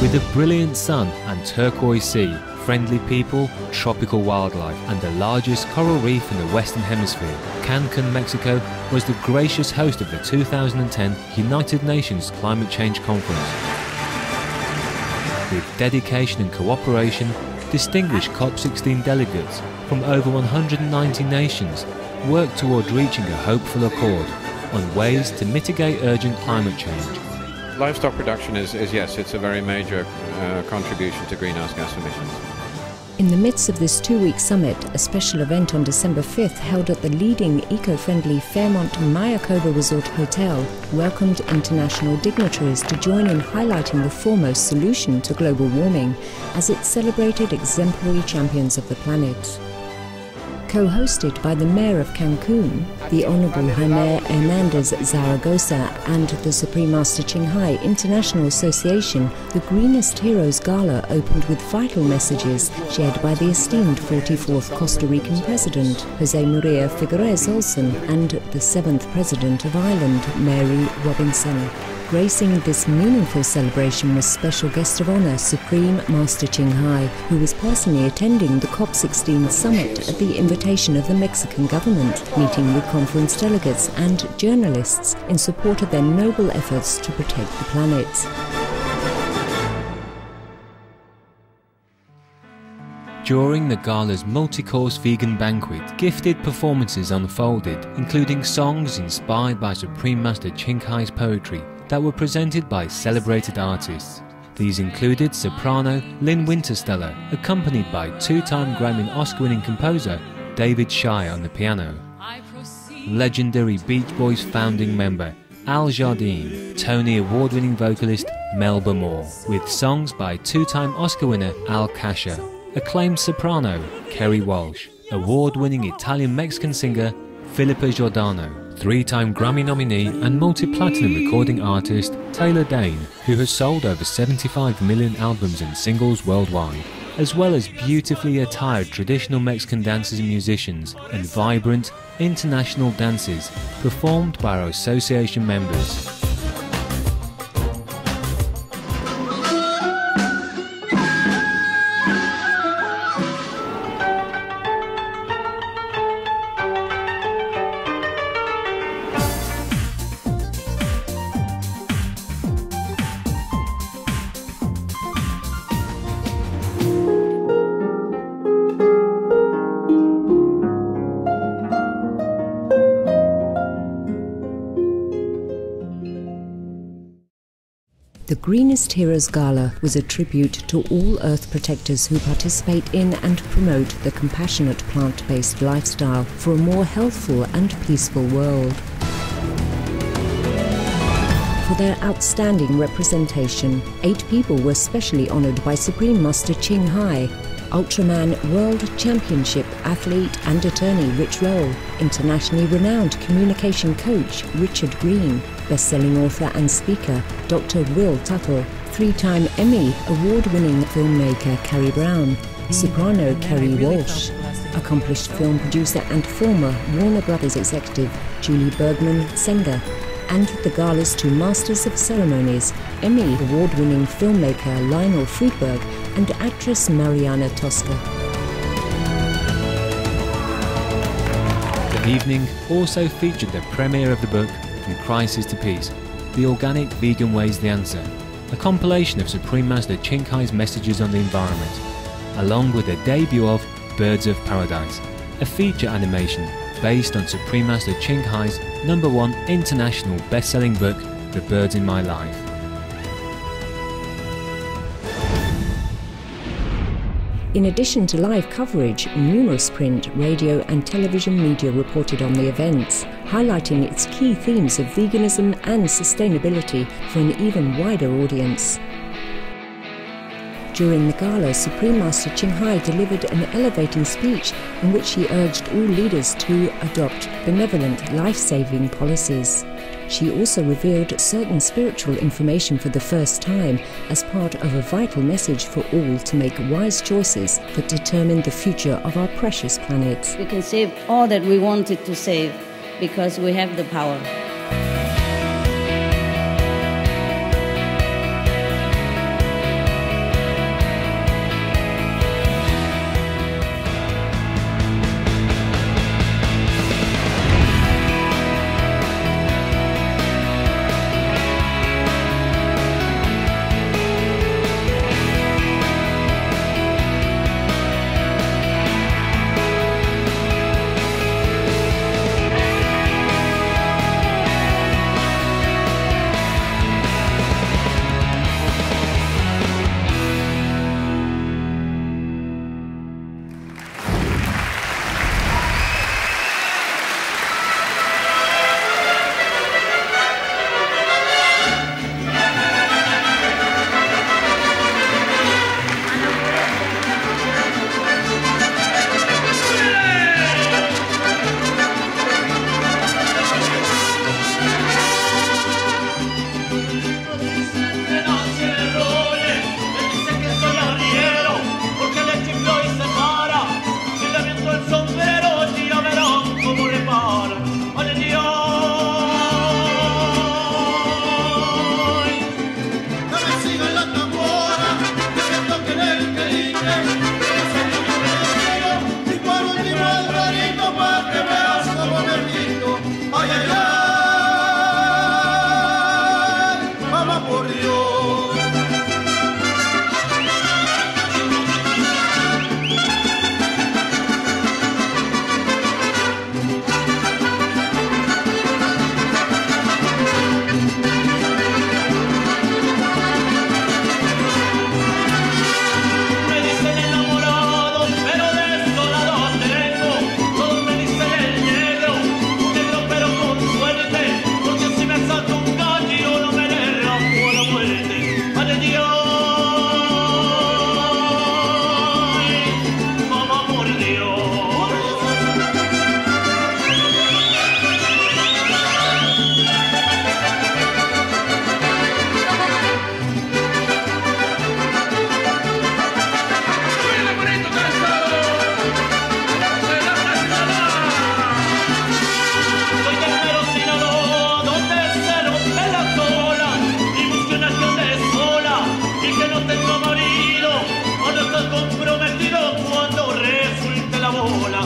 With a brilliant sun and turquoise sea, friendly people, tropical wildlife and the largest coral reef in the Western Hemisphere, Cancún, Mexico was the gracious host of the 2010 United Nations Climate Change Conference. With dedication and cooperation, distinguished COP16 delegates from over 190 nations worked toward reaching a hopeful accord on ways to mitigate urgent climate change. Livestock production is yes, it's a very major contribution to greenhouse gas emissions. In the midst of this two-week summit, a special event on December 5th held at the leading eco-friendly Fairmont Mayakoba Resort Hotel welcomed international dignitaries to join in highlighting the foremost solution to global warming as it celebrated exemplary champions of the planet. Co-hosted by the Mayor of Cancún, the Honorable Jaime Hernandez Zaragoza, and the Supreme Master Ching Hai International Association, the Greenest Heroes Gala opened with vital messages shared by the esteemed 44th Costa Rican President, Jose Maria Figueres Olson, and the 7th President of Ireland, Mary Robinson. Gracing this meaningful celebration was special guest of honour Supreme Master Ching Hai, who was personally attending the COP16 summit at the invitation of the Mexican government, meeting with conference delegates and journalists in support of their noble efforts to protect the planet. During the gala's multi-course vegan banquet, gifted performances unfolded, including songs inspired by Supreme Master Ching Hai's poetry that were presented by celebrated artists. These included soprano Lynn Wintersteller, accompanied by two-time Grammy and Oscar-winning composer David Shire on the piano, legendary Beach Boys founding member Al Jardine, Tony Award-winning vocalist Melba Moore, with songs by two-time Oscar winner Al Kasha, acclaimed soprano Kerry Walsh, award-winning Italian-Mexican singer Philippa Giordano, three-time Grammy nominee and multi-platinum recording artist Taylor Dane, who has sold over 75 million albums and singles worldwide, as well as beautifully attired traditional Mexican dancers and musicians, and vibrant international dances performed by our association members. The Greenest Heroes Gala was a tribute to all Earth protectors who participate in and promote the compassionate plant-based lifestyle for a more healthful and peaceful world. For their outstanding representation, 8 people were specially honoured by Supreme Master Ching Hai, Ultraman World Championship athlete and attorney Rich Roll, internationally renowned communication coach Richard Green, best-selling author and speaker Dr. Will Tuttle, 3-time Emmy award-winning filmmaker Carrie Brown, soprano Kerry Walsh, accomplished film producer and former Warner Brothers executive Julie Bergman-Senger, and the gala's 2 Masters of Ceremonies, Emmy award-winning filmmaker Lionel Friedberg and actress Mariana Tosca. The evening also featured the premiere of the book From Crisis to Peace, The Organic Vegan Way's the Answer, a compilation of Supreme Master Ching Hai's messages on the environment, along with the debut of Birds of Paradise, a feature animation based on Supreme Master Ching Hai's #1 international best-selling book, The Birds in My Life. In addition to live coverage, numerous print, radio and television media reported on the events, highlighting its key themes of veganism and sustainability for an even wider audience. During the gala, Supreme Master Ching Hai delivered an elevating speech in which he urged all leaders to adopt benevolent, life-saving policies. She also revealed certain spiritual information for the first time as part of a vital message for all to make wise choices that determine the future of our precious planet. We can save all that we wanted to save because we have the power. no tengo marido, o no estás comprometido cuando resulte la bola.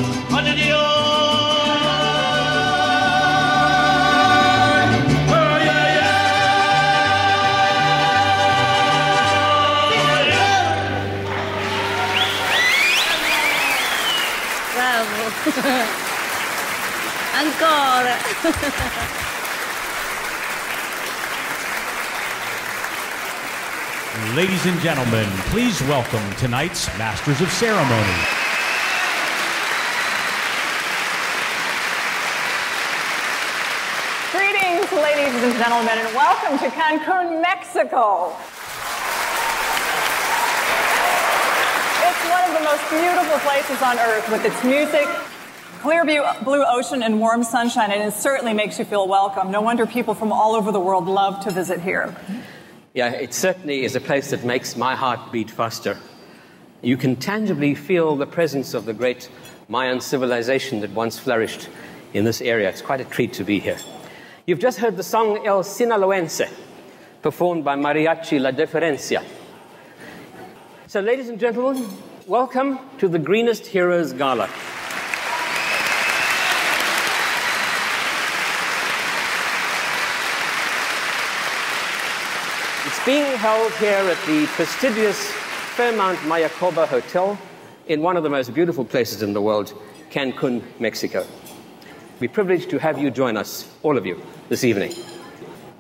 Ancora. Ladies and gentlemen, please welcome tonight's Masters of Ceremony. Greetings, ladies and gentlemen, and welcome to Cancún, Mexico. It's one of the most beautiful places on earth with its music, clear blue ocean, and warm sunshine, and it certainly makes you feel welcome. No wonder people from all over the world love to visit here. Yeah, it certainly is a place that makes my heart beat faster. You can tangibly feel the presence of the great Mayan civilization that once flourished in this area. It's quite a treat to be here. You've just heard the song El Sinaloense, performed by Mariachi La Diferencia. So, ladies and gentlemen, welcome to the Greenest Heroes Gala. It's being held here at the prestigious Fairmont Mayakoba Hotel in one of the most beautiful places in the world, Cancún, Mexico. We're privileged to have you join us, all of you, this evening.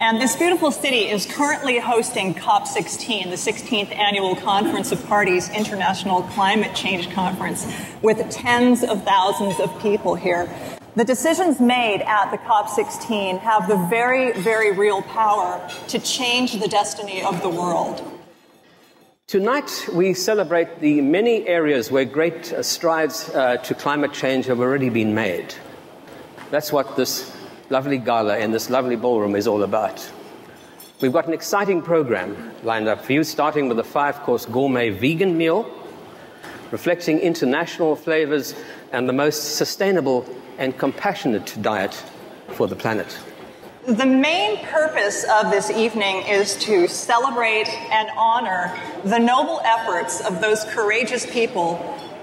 And this beautiful city is currently hosting COP16, the 16th Annual Conference of Parties International Climate Change Conference, with tens of thousands of people here. The decisions made at the COP16 have the very, very real power to change the destiny of the world. Tonight, we celebrate the many areas where great strides to climate change have already been made. That's what this lovely gala in this lovely ballroom is all about. We've got an exciting program lined up for you, starting with a 5-course gourmet vegan meal, reflecting international flavors and the most sustainable and compassionate diet for the planet. The main purpose of this evening is to celebrate and honor the noble efforts of those courageous people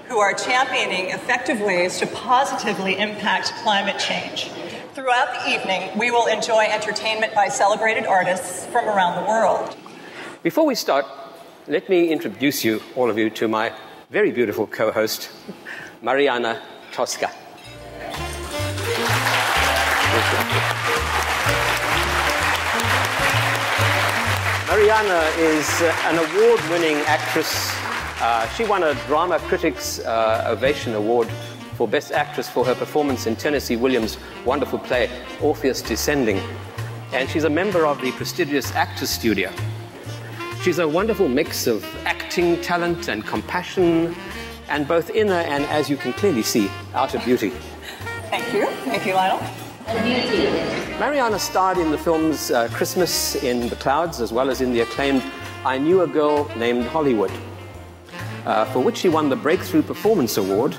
who are championing effective ways to positively impact climate change. Throughout the evening, we will enjoy entertainment by celebrated artists from around the world. Before we start, let me introduce you, all of you, to my very beautiful co-host, Mariana Tosca. Mariana is an award-winning actress. She won a Drama Critics Ovation Award for Best Actress for her performance in Tennessee Williams' wonderful play, Orpheus Descending. And she's a member of the prestigious Actors Studio. She's a wonderful mix of acting talent and compassion, and both inner and, as you can clearly see, outer beauty. Thank you. Thank you, Lionel. Mariana starred in the films Christmas in the Clouds, as well as in the acclaimed I Knew a Girl Named Hollywood, for which she won the Breakthrough Performance Award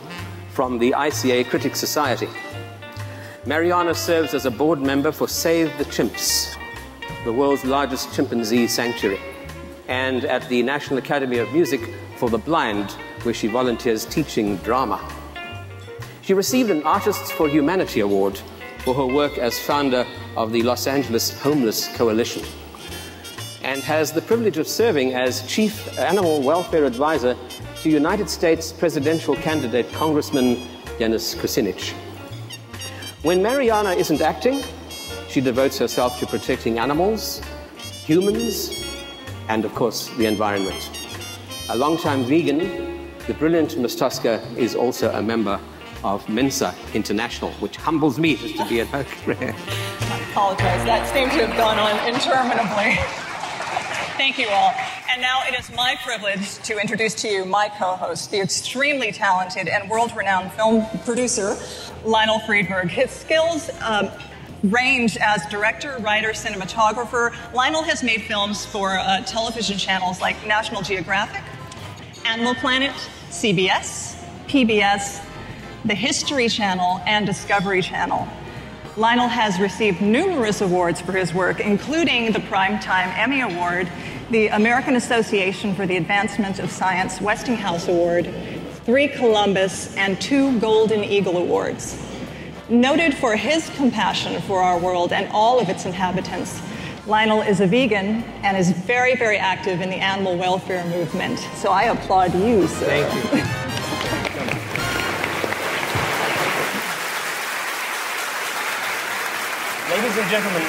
from the ICA Critics Society. Mariana serves as a board member for Save the Chimps, the world's largest chimpanzee sanctuary, and at the National Academy of Music for the Blind, where she volunteers teaching drama. She received an Artists for Humanity Award for her work as founder of the Los Angeles Homeless Coalition, and has the privilege of serving as Chief Animal Welfare Advisor to United States presidential candidate Congressman Dennis Kucinich. When Mariana isn't acting, she devotes herself to protecting animals, humans, and of course, the environment. A longtime vegan, the brilliant Ms. Tosca is also a member of Mensa International, which humbles me just to be at her career. I apologize. That seemed to have gone on interminably. Thank you all. And now it is my privilege to introduce to you my co-host, the extremely talented and world-renowned film producer, Lionel Friedberg. His skills range as director, writer, cinematographer. Lionel has made films for television channels like National Geographic, Animal Planet, CBS, PBS, the History Channel, and Discovery Channel. Lionel has received numerous awards for his work, including the Primetime Emmy Award the American Association for the Advancement of Science Westinghouse Award, 3 Columbus, and 2 Golden Eagle Awards. Noted for his compassion for our world and all of its inhabitants, Lionel is a vegan and is very, very active in the animal welfare movement. So I applaud you, sir. Thank you. Ladies and gentlemen,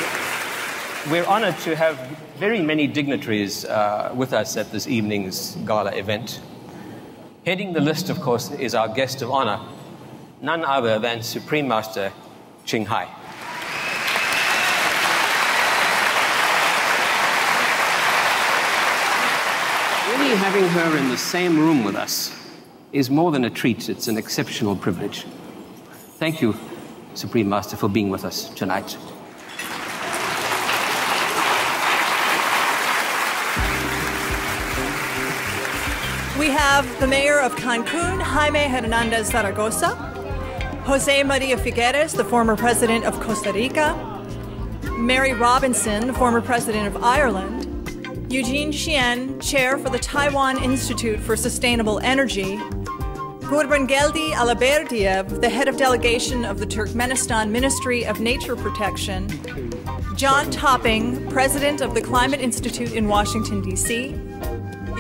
we're honored to have very many dignitaries with us at this evening's gala event. Heading the list, of course, is our guest of honor, none other than Supreme Master Ching Hai. Really having her in the same room with us is more than a treat, it's an exceptional privilege. Thank you, Supreme Master, for being with us tonight. We have the mayor of Cancún, Jaime Hernandez Zaragoza, Jose Maria Figueres, the former president of Costa Rica, Mary Robinson, former president of Ireland, Eugene Xian, chair for the Taiwan Institute for Sustainable Energy, Gurbangeldi Alaberdiev, the head of delegation of the Turkmenistan Ministry of Nature Protection, John Topping, president of the Climate Institute in Washington, D.C.,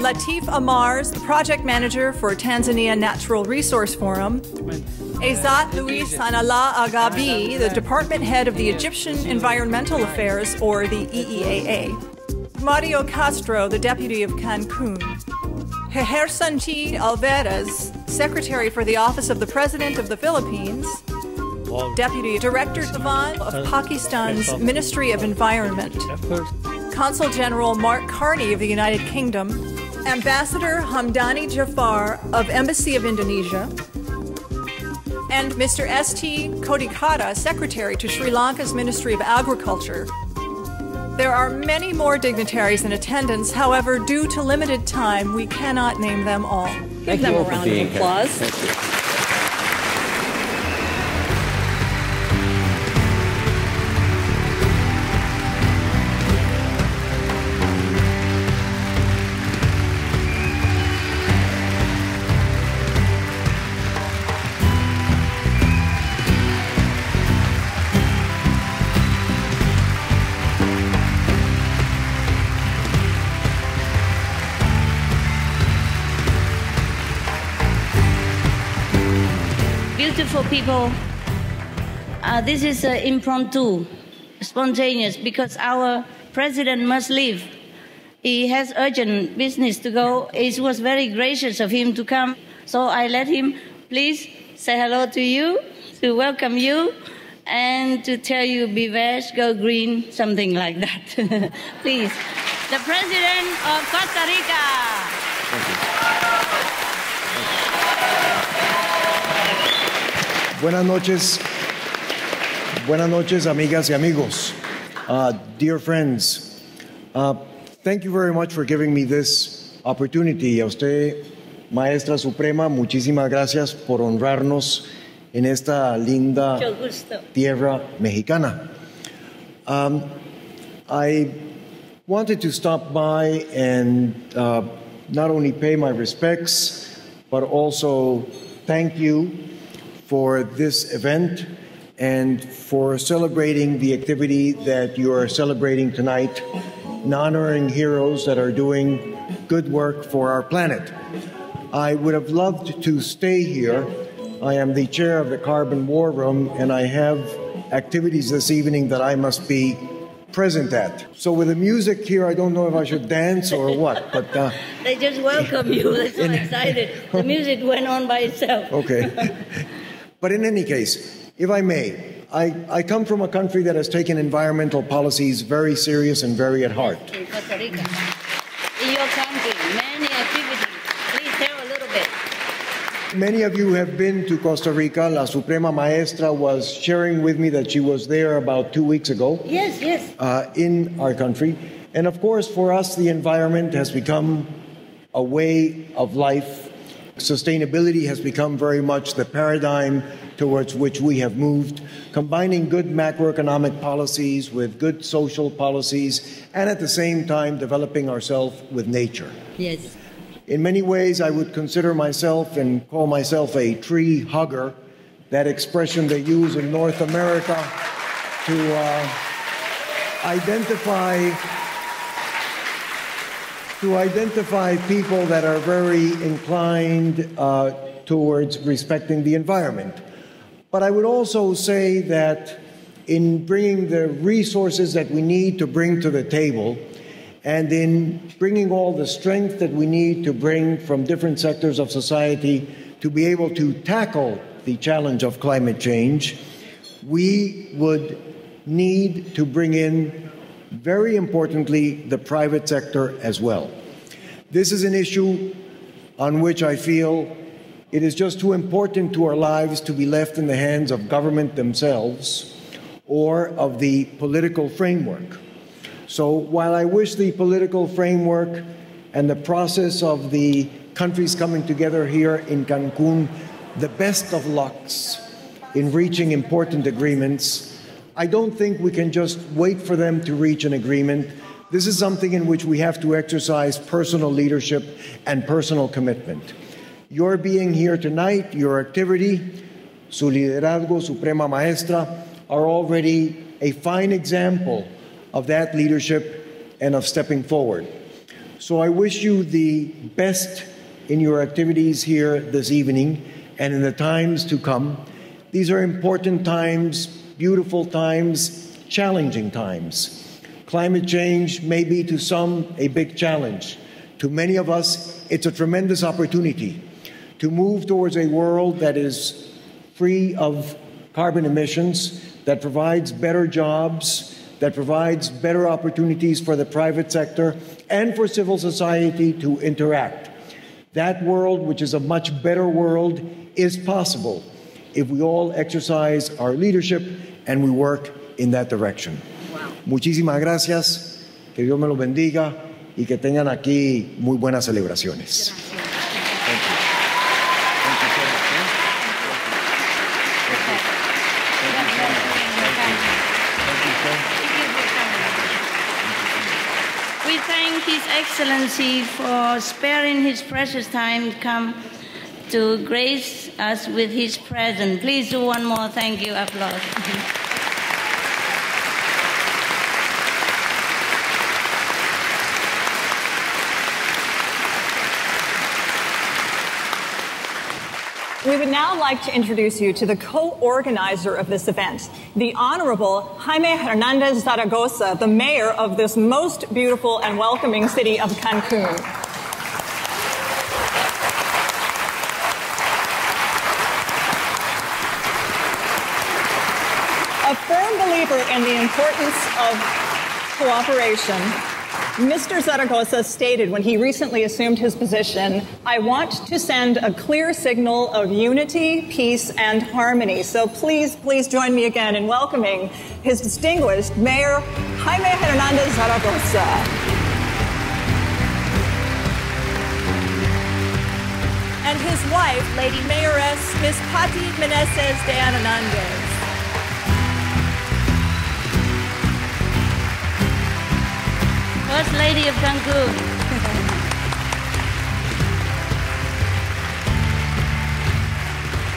Latif Amars, the project manager for Tanzania Natural Resource Forum, Ezat Luis Sanallah Agabi, the department head of the Egyptian Environmental Affairs, or the EEAA, Mario Castro, the deputy of Cancun, Hehersanti Alvarez, secretary for the Office of the President of the Philippines, Deputy Director Devan of Pakistan's Ministry of Environment, Consul General Mark Carney of the United Kingdom, Ambassador Hamdani Jafar of Embassy of Indonesia, and Mr. S.T. Kodikata, Secretary to Sri Lanka's Ministry of Agriculture. There are many more dignitaries in attendance. However, due to limited time, we cannot name them all. Give them a round of applause. Thank you. Beautiful people, this is impromptu, spontaneous, because our president must leave. He has urgent business to go. It was very gracious of him to come, so I let him please say hello to you, to welcome you, and to tell you, be veg, go green, something like that. Please, the president of Costa Rica. Thank you. Buenas noches, amigas y amigos. Dear friends, thank you very much for giving me this opportunity. A usted, Maestra Suprema, muchísimas gracias por honrarnos en esta linda tierra mexicana. I wanted to stop by and not only pay my respects, but also thank you for this event and for celebrating the activity that you are celebrating tonight, honoring heroes that are doing good work for our planet. I would have loved to stay here. I am the chair of the Carbon War Room, and I have activities this evening that I must be present at. So with the music here, I don't know if I should dance or what, but... They just welcome you. They're so excited. The music went on by itself. Okay. But in any case, if I may, I come from a country that has taken environmental policies very serious and very at heart. In Costa Rica. In your country, many activities. Please tell a little bit. Many of you have been to Costa Rica. La Suprema Maestra was sharing with me that she was there about 2 weeks ago. Yes, yes. In our country. And of course, for us, the environment has become a way of life. Sustainability has become very much the paradigm towards which we have moved, combining good macroeconomic policies with good social policies, and at the same time developing ourselves with nature. Yes. In many ways, I would consider myself and call myself a tree hugger, that expression they use in North America to identify people that are very inclined towards respecting the environment. But I would also say that in bringing the resources that we need to bring to the table, and in bringing all the strength that we need to bring from different sectors of society to be able to tackle the challenge of climate change, we would need to bring in, very importantly, the private sector as well. This is an issue on which I feel it is just too important to our lives to be left in the hands of government themselves or of the political framework. So while I wish the political framework and the process of the countries coming together here in Cancún the best of lucks in reaching important agreements, I don't think we can just wait for them to reach an agreement. This is something in which we have to exercise personal leadership and personal commitment. Your being here tonight, your activity, su liderazgo, Suprema Maestra, are already a fine example of that leadership and of stepping forward. So I wish you the best in your activities here this evening and in the times to come. These are important times, beautiful times, challenging times. Climate change may be to some a big challenge. To many of us, it's a tremendous opportunity to move towards a world that is free of carbon emissions, that provides better jobs, that provides better opportunities for the private sector and for civil society to interact. That world, which is a much better world, is possible if we all exercise our leadership and we work in that direction. Wow. Muchísimas gracias, que Dios me los bendiga y que tengan aquí muy buenas celebraciones. We thank His Excellency for sparing his precious time to come to grace us with his presence. Please do one more thank you applause. We would now like to introduce you to the co-organizer of this event, the Honorable Jaime Hernandez Zaragoza, the mayor of this most beautiful and welcoming city of Cancun. A firm believer in the importance of cooperation, Mr. Zaragoza stated when he recently assumed his position, "I want to send a clear signal of unity, peace, and harmony." So please join me again in welcoming his distinguished Mayor Jaime Hernandez Zaragoza. And his wife, Lady Mayoress Ms. Pati Meneses de Hernandez. First Lady of Cancun.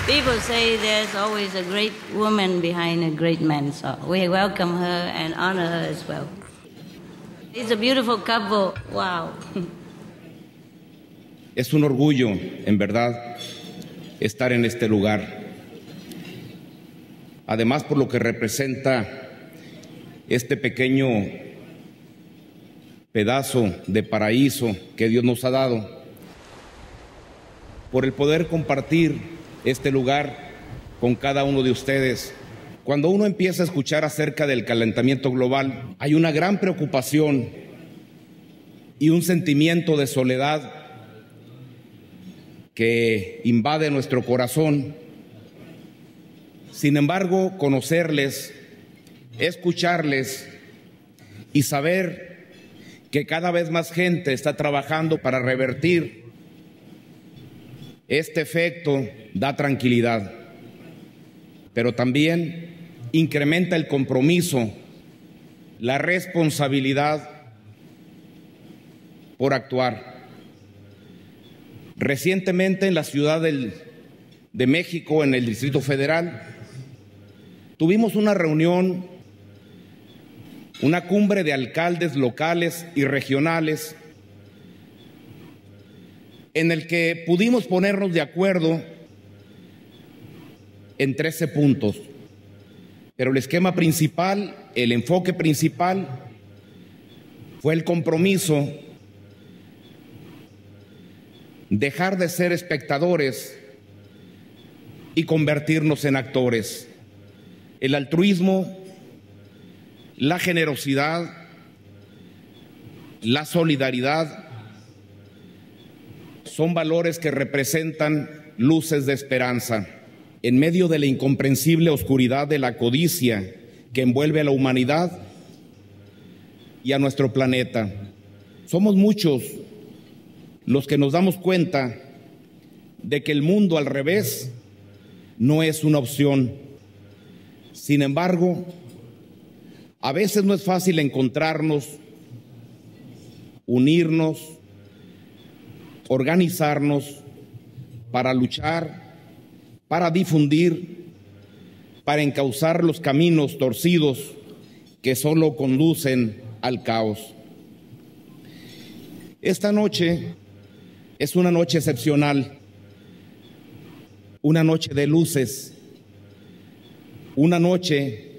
People say there's always a great woman behind a great man, so we welcome her and honor her as well. It's a beautiful couple. Wow. Es un orgullo, en verdad, estar en este lugar. Además, por lo que representa este pequeño pedazo de paraíso que Dios nos ha dado, por el poder compartir este lugar con cada uno de ustedes. Cuando uno empieza a escuchar acerca del calentamiento global, hay una gran preocupación y un sentimiento de soledad que invade nuestro corazón. Sin embargo, conocerles, escucharles y saber que cada vez más gente está trabajando para revertir este efecto da tranquilidad. pero también incrementa el compromiso, la responsabilidad por actuar. Recientemente en la Ciudad de México, en el Distrito Federal, tuvimos una reunión, una cumbre de alcaldes locales y regionales en el que pudimos ponernos de acuerdo en 13 puntos. Pero el esquema principal, el enfoque principal, fue el compromiso, dejar de ser espectadores y convertirnos en actores. El altruismo, la generosidad, la solidaridad son valores que representan luces de esperanza en medio de la incomprensible oscuridad de la codicia que envuelve a la humanidad y a nuestro planeta. Somos muchos los que nos damos cuenta de que el mundo al revés no es una opción. Sin embargo, a veces no es fácil encontrarnos, unirnos, organizarnos para luchar, para difundir, para encauzar los caminos torcidos que solo conducen al caos. Esta noche es una noche excepcional, una noche de luces, una noche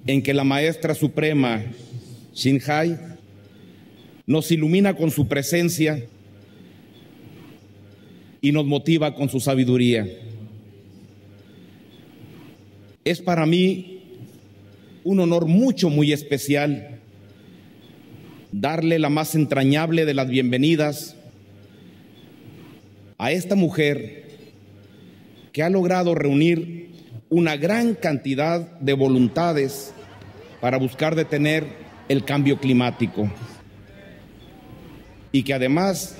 en que la Maestra Suprema Ching Hai nos ilumina con su presencia y nos motiva con su sabiduría. Es para mí un honor muy especial darle la más entrañable de las bienvenidas a esta mujer que ha logrado reunir una gran cantidad de voluntades para buscar detener el cambio climático y que además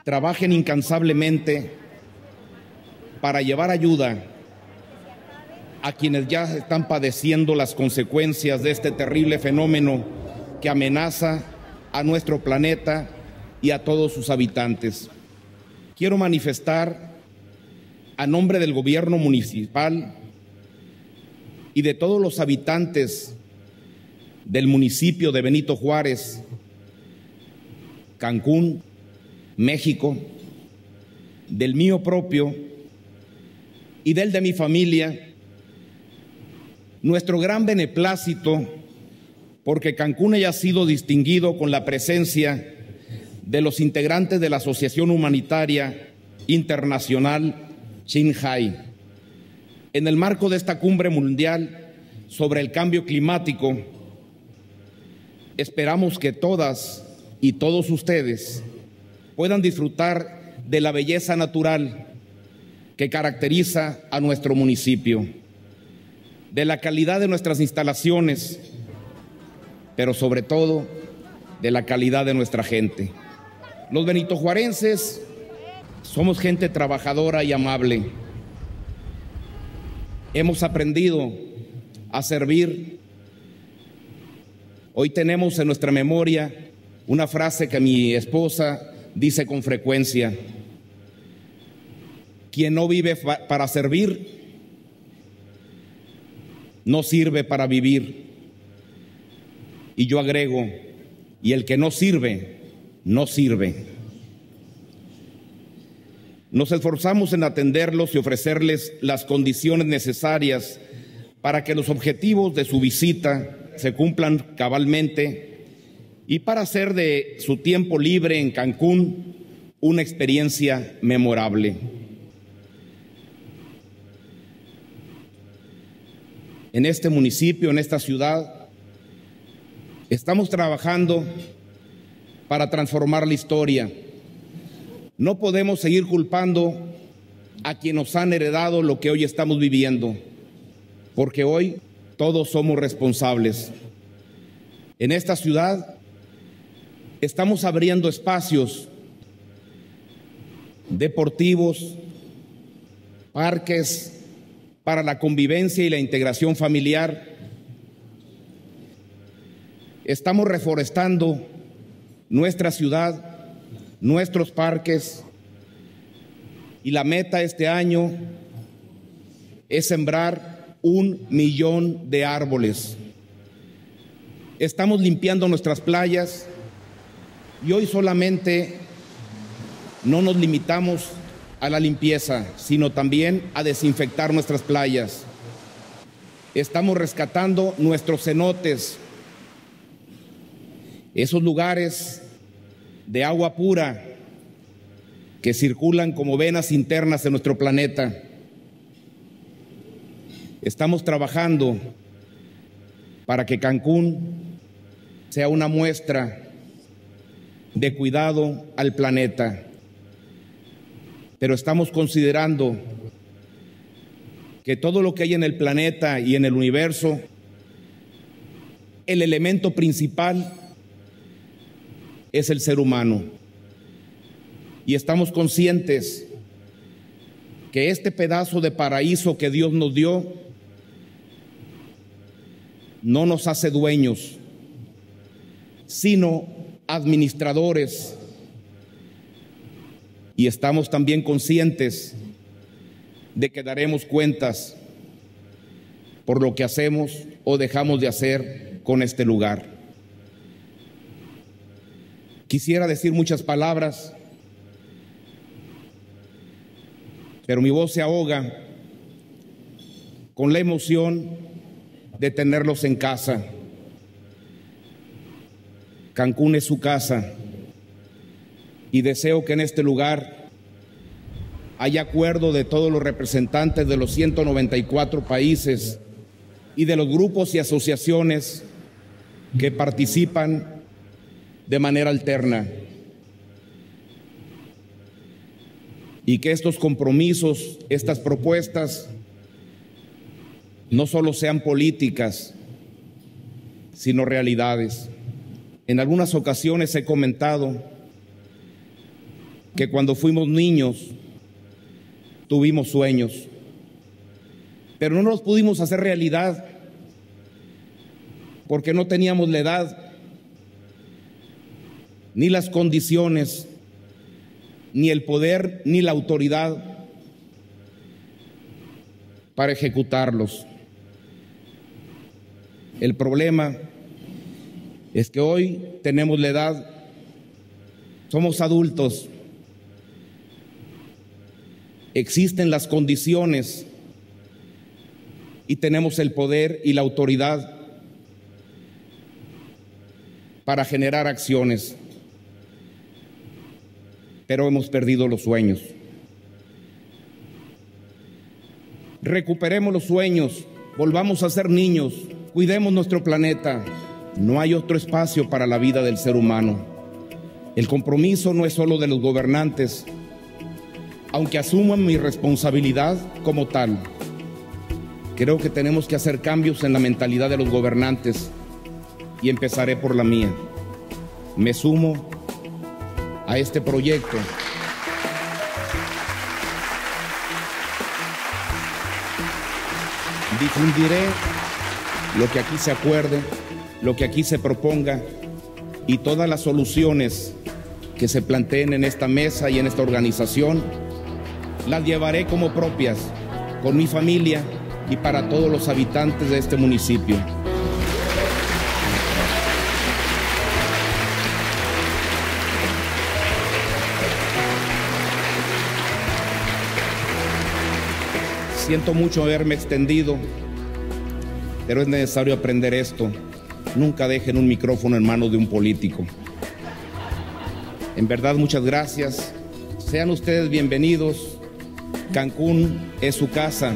trabajen incansablemente para llevar ayuda a quienes ya están padeciendo las consecuencias de este terrible fenómeno que amenaza a nuestro planeta y a todos sus habitantes. Quiero manifestar a nombre del gobierno municipal y de todos los habitantes del municipio de Benito Juárez, Cancún, México, del mío propio y del de mi familia, nuestro gran beneplácito porque Cancún haya sido distinguido con la presencia de los integrantes de la Asociación Humanitaria Internacional Ching Hai. En el marco de esta cumbre mundial sobre el cambio climático, esperamos que todas y todos ustedes puedan disfrutar de la belleza natural que caracteriza a nuestro municipio, de la calidad de nuestras instalaciones, pero sobre todo de la calidad de nuestra gente. Los benitojuarenses somos gente trabajadora y amable. Hemos aprendido a servir. Hoy tenemos en nuestra memoria una frase que mi esposa dice con frecuencia: quien no vive para servir, no sirve para vivir. Y yo agrego, y el que no sirve, no sirve. Nos esforzamos en atenderlos y ofrecerles las condiciones necesarias para que los objetivos de su visita se cumplan cabalmente y para hacer de su tiempo libre en Cancún una experiencia memorable. En este municipio, en esta ciudad, estamos trabajando para transformar la historia. No podemos seguir culpando a quienes nos han heredado lo que hoy estamos viviendo, porque hoy todos somos responsables. En esta ciudad estamos abriendo espacios deportivos, parques, para la convivencia y la integración familiar. Estamos reforestando nuestra ciudad, nuestros parques, y la meta este año es sembrar 1 millón de árboles. Estamos limpiando nuestras playas y hoy solamente no nos limitamos a la limpieza, sino también a desinfectar nuestras playas. Estamos rescatando nuestros cenotes, esos lugares de agua pura que circulan como venas internas en nuestro planeta. Estamos trabajando para que Cancún sea una muestra de cuidado al planeta. Pero estamos considerando que todo lo que hay en el planeta y en el universo, el elemento principal es el ser humano. Y estamos conscientes que este pedazo de paraíso que Dios nos dio no nos hace dueños, sino administradores. Y estamos también conscientes de que daremos cuentas por lo que hacemos o dejamos de hacer con este lugar. Quisiera decir muchas palabras, pero mi voz se ahoga con la emoción de tenerlos en casa. Cancún es su casa y deseo que en este lugar haya acuerdo de todos los representantes de los 194 países y de los grupos y asociaciones que participan de manera alterna, y que estos compromisos, estas propuestas, no solo sean políticas, sino realidades. En algunas ocasiones he comentado que cuando fuimos niños tuvimos sueños, pero no los pudimos hacer realidad porque no teníamos la edad ni las condiciones, ni el poder, ni la autoridad para ejecutarlos. El problema es que hoy tenemos la edad, somos adultos, existen las condiciones y tenemos el poder y la autoridad para generar acciones, pero hemos perdido los sueños. Recuperemos los sueños, volvamos a ser niños, cuidemos nuestro planeta. No hay otro espacio para la vida del ser humano. El compromiso no es solo de los gobernantes, aunque asuman mi responsabilidad como tal. Creo que tenemos que hacer cambios en la mentalidad de los gobernantes y empezaré por la mía. Me sumo a este proyecto. Difundiré lo que aquí se acuerde, lo que aquí se proponga y todas las soluciones que se planteen en esta mesa y en esta organización, las llevaré como propias con mi familia y para todos los habitantes de este municipio. Siento mucho haberme extendido, pero es necesario aprender esto. Nunca dejen un micrófono en manos de un político. En verdad, muchas gracias. Sean ustedes bienvenidos. Cancún es su casa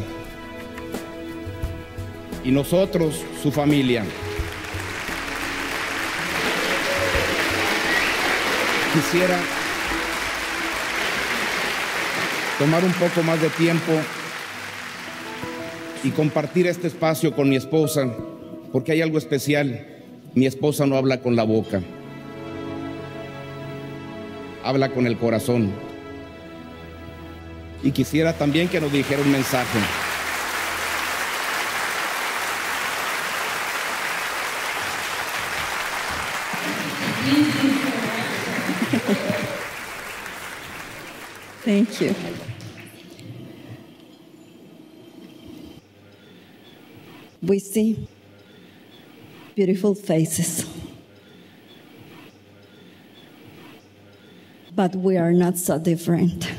y nosotros su familia. Quisiera tomar un poco más de tiempo y compartir este espacio con mi esposa, porque hay algo especial. Mi esposa no habla con la boca, habla con el corazón. Y quisiera también que nos dijera un mensaje. Thank you. We see beautiful faces, but we are not so different.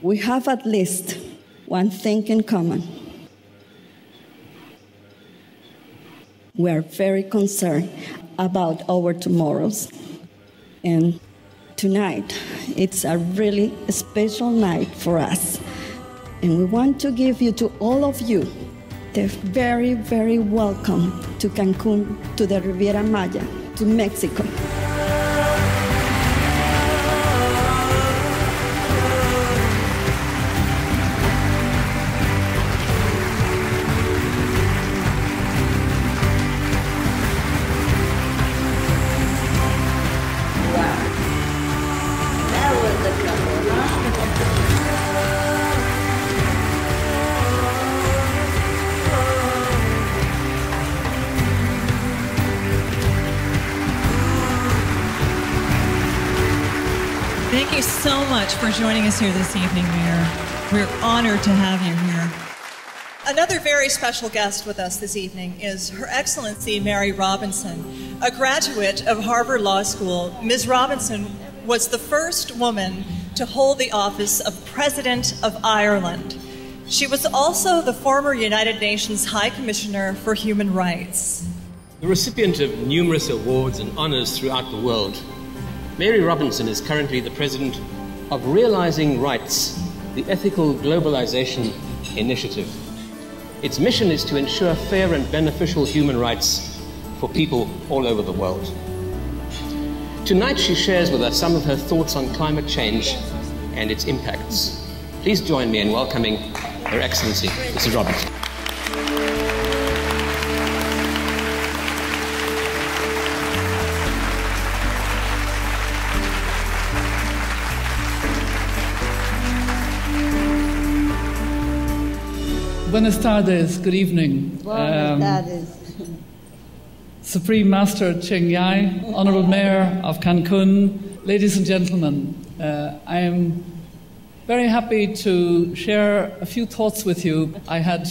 We have at least one thing in common. We are very concerned about our tomorrows. And tonight, it's a really special night for us. And we want to give you, to all of you, the very, very welcome to Cancún, to the Riviera Maya, to Mexico. Thank you so much for joining us here this evening, Mayor. We're honored to have you here. Another very special guest with us this evening is Her Excellency Mary Robinson, a graduate of Harvard Law School. Ms. Robinson was the first woman to hold the office of President of Ireland. She was also the former United Nations High Commissioner for Human Rights. The recipient of numerous awards and honors throughout the world, Mary Robinson is currently the president of Realizing Rights, the Ethical Globalization Initiative. Its mission is to ensure fair and beneficial human rights for people all over the world. Tonight she shares with us some of her thoughts on climate change and its impacts. Please join me in welcoming Her Excellency, Mrs. Robinson. Buenas tardes, good evening. Buenas tardes. Supreme Master Ching Hai, Honorable Mayor of Cancun, ladies and gentlemen, I am very happy to share a few thoughts with you. I had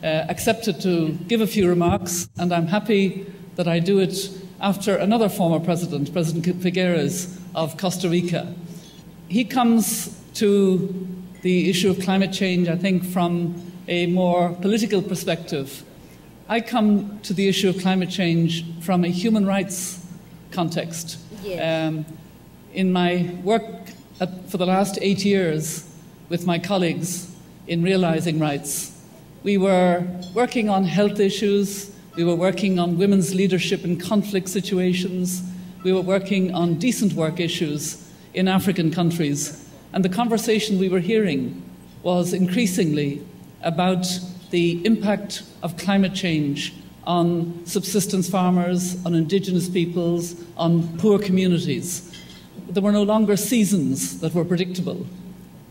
accepted to give a few remarks, and I'm happy that I do it after another former president, President Figueres of Costa Rica. He comes to the issue of climate change, I think, from a more political perspective. I come to the issue of climate change from a human rights context. Yes. In my work for the last 8 years with my colleagues in Realizing Rights, we were working on health issues, we were working on women's leadership in conflict situations, we were working on decent work issues in African countries, and the conversation we were hearing was increasingly about the impact of climate change on subsistence farmers, on indigenous peoples, on poor communities. There were no longer seasons that were predictable.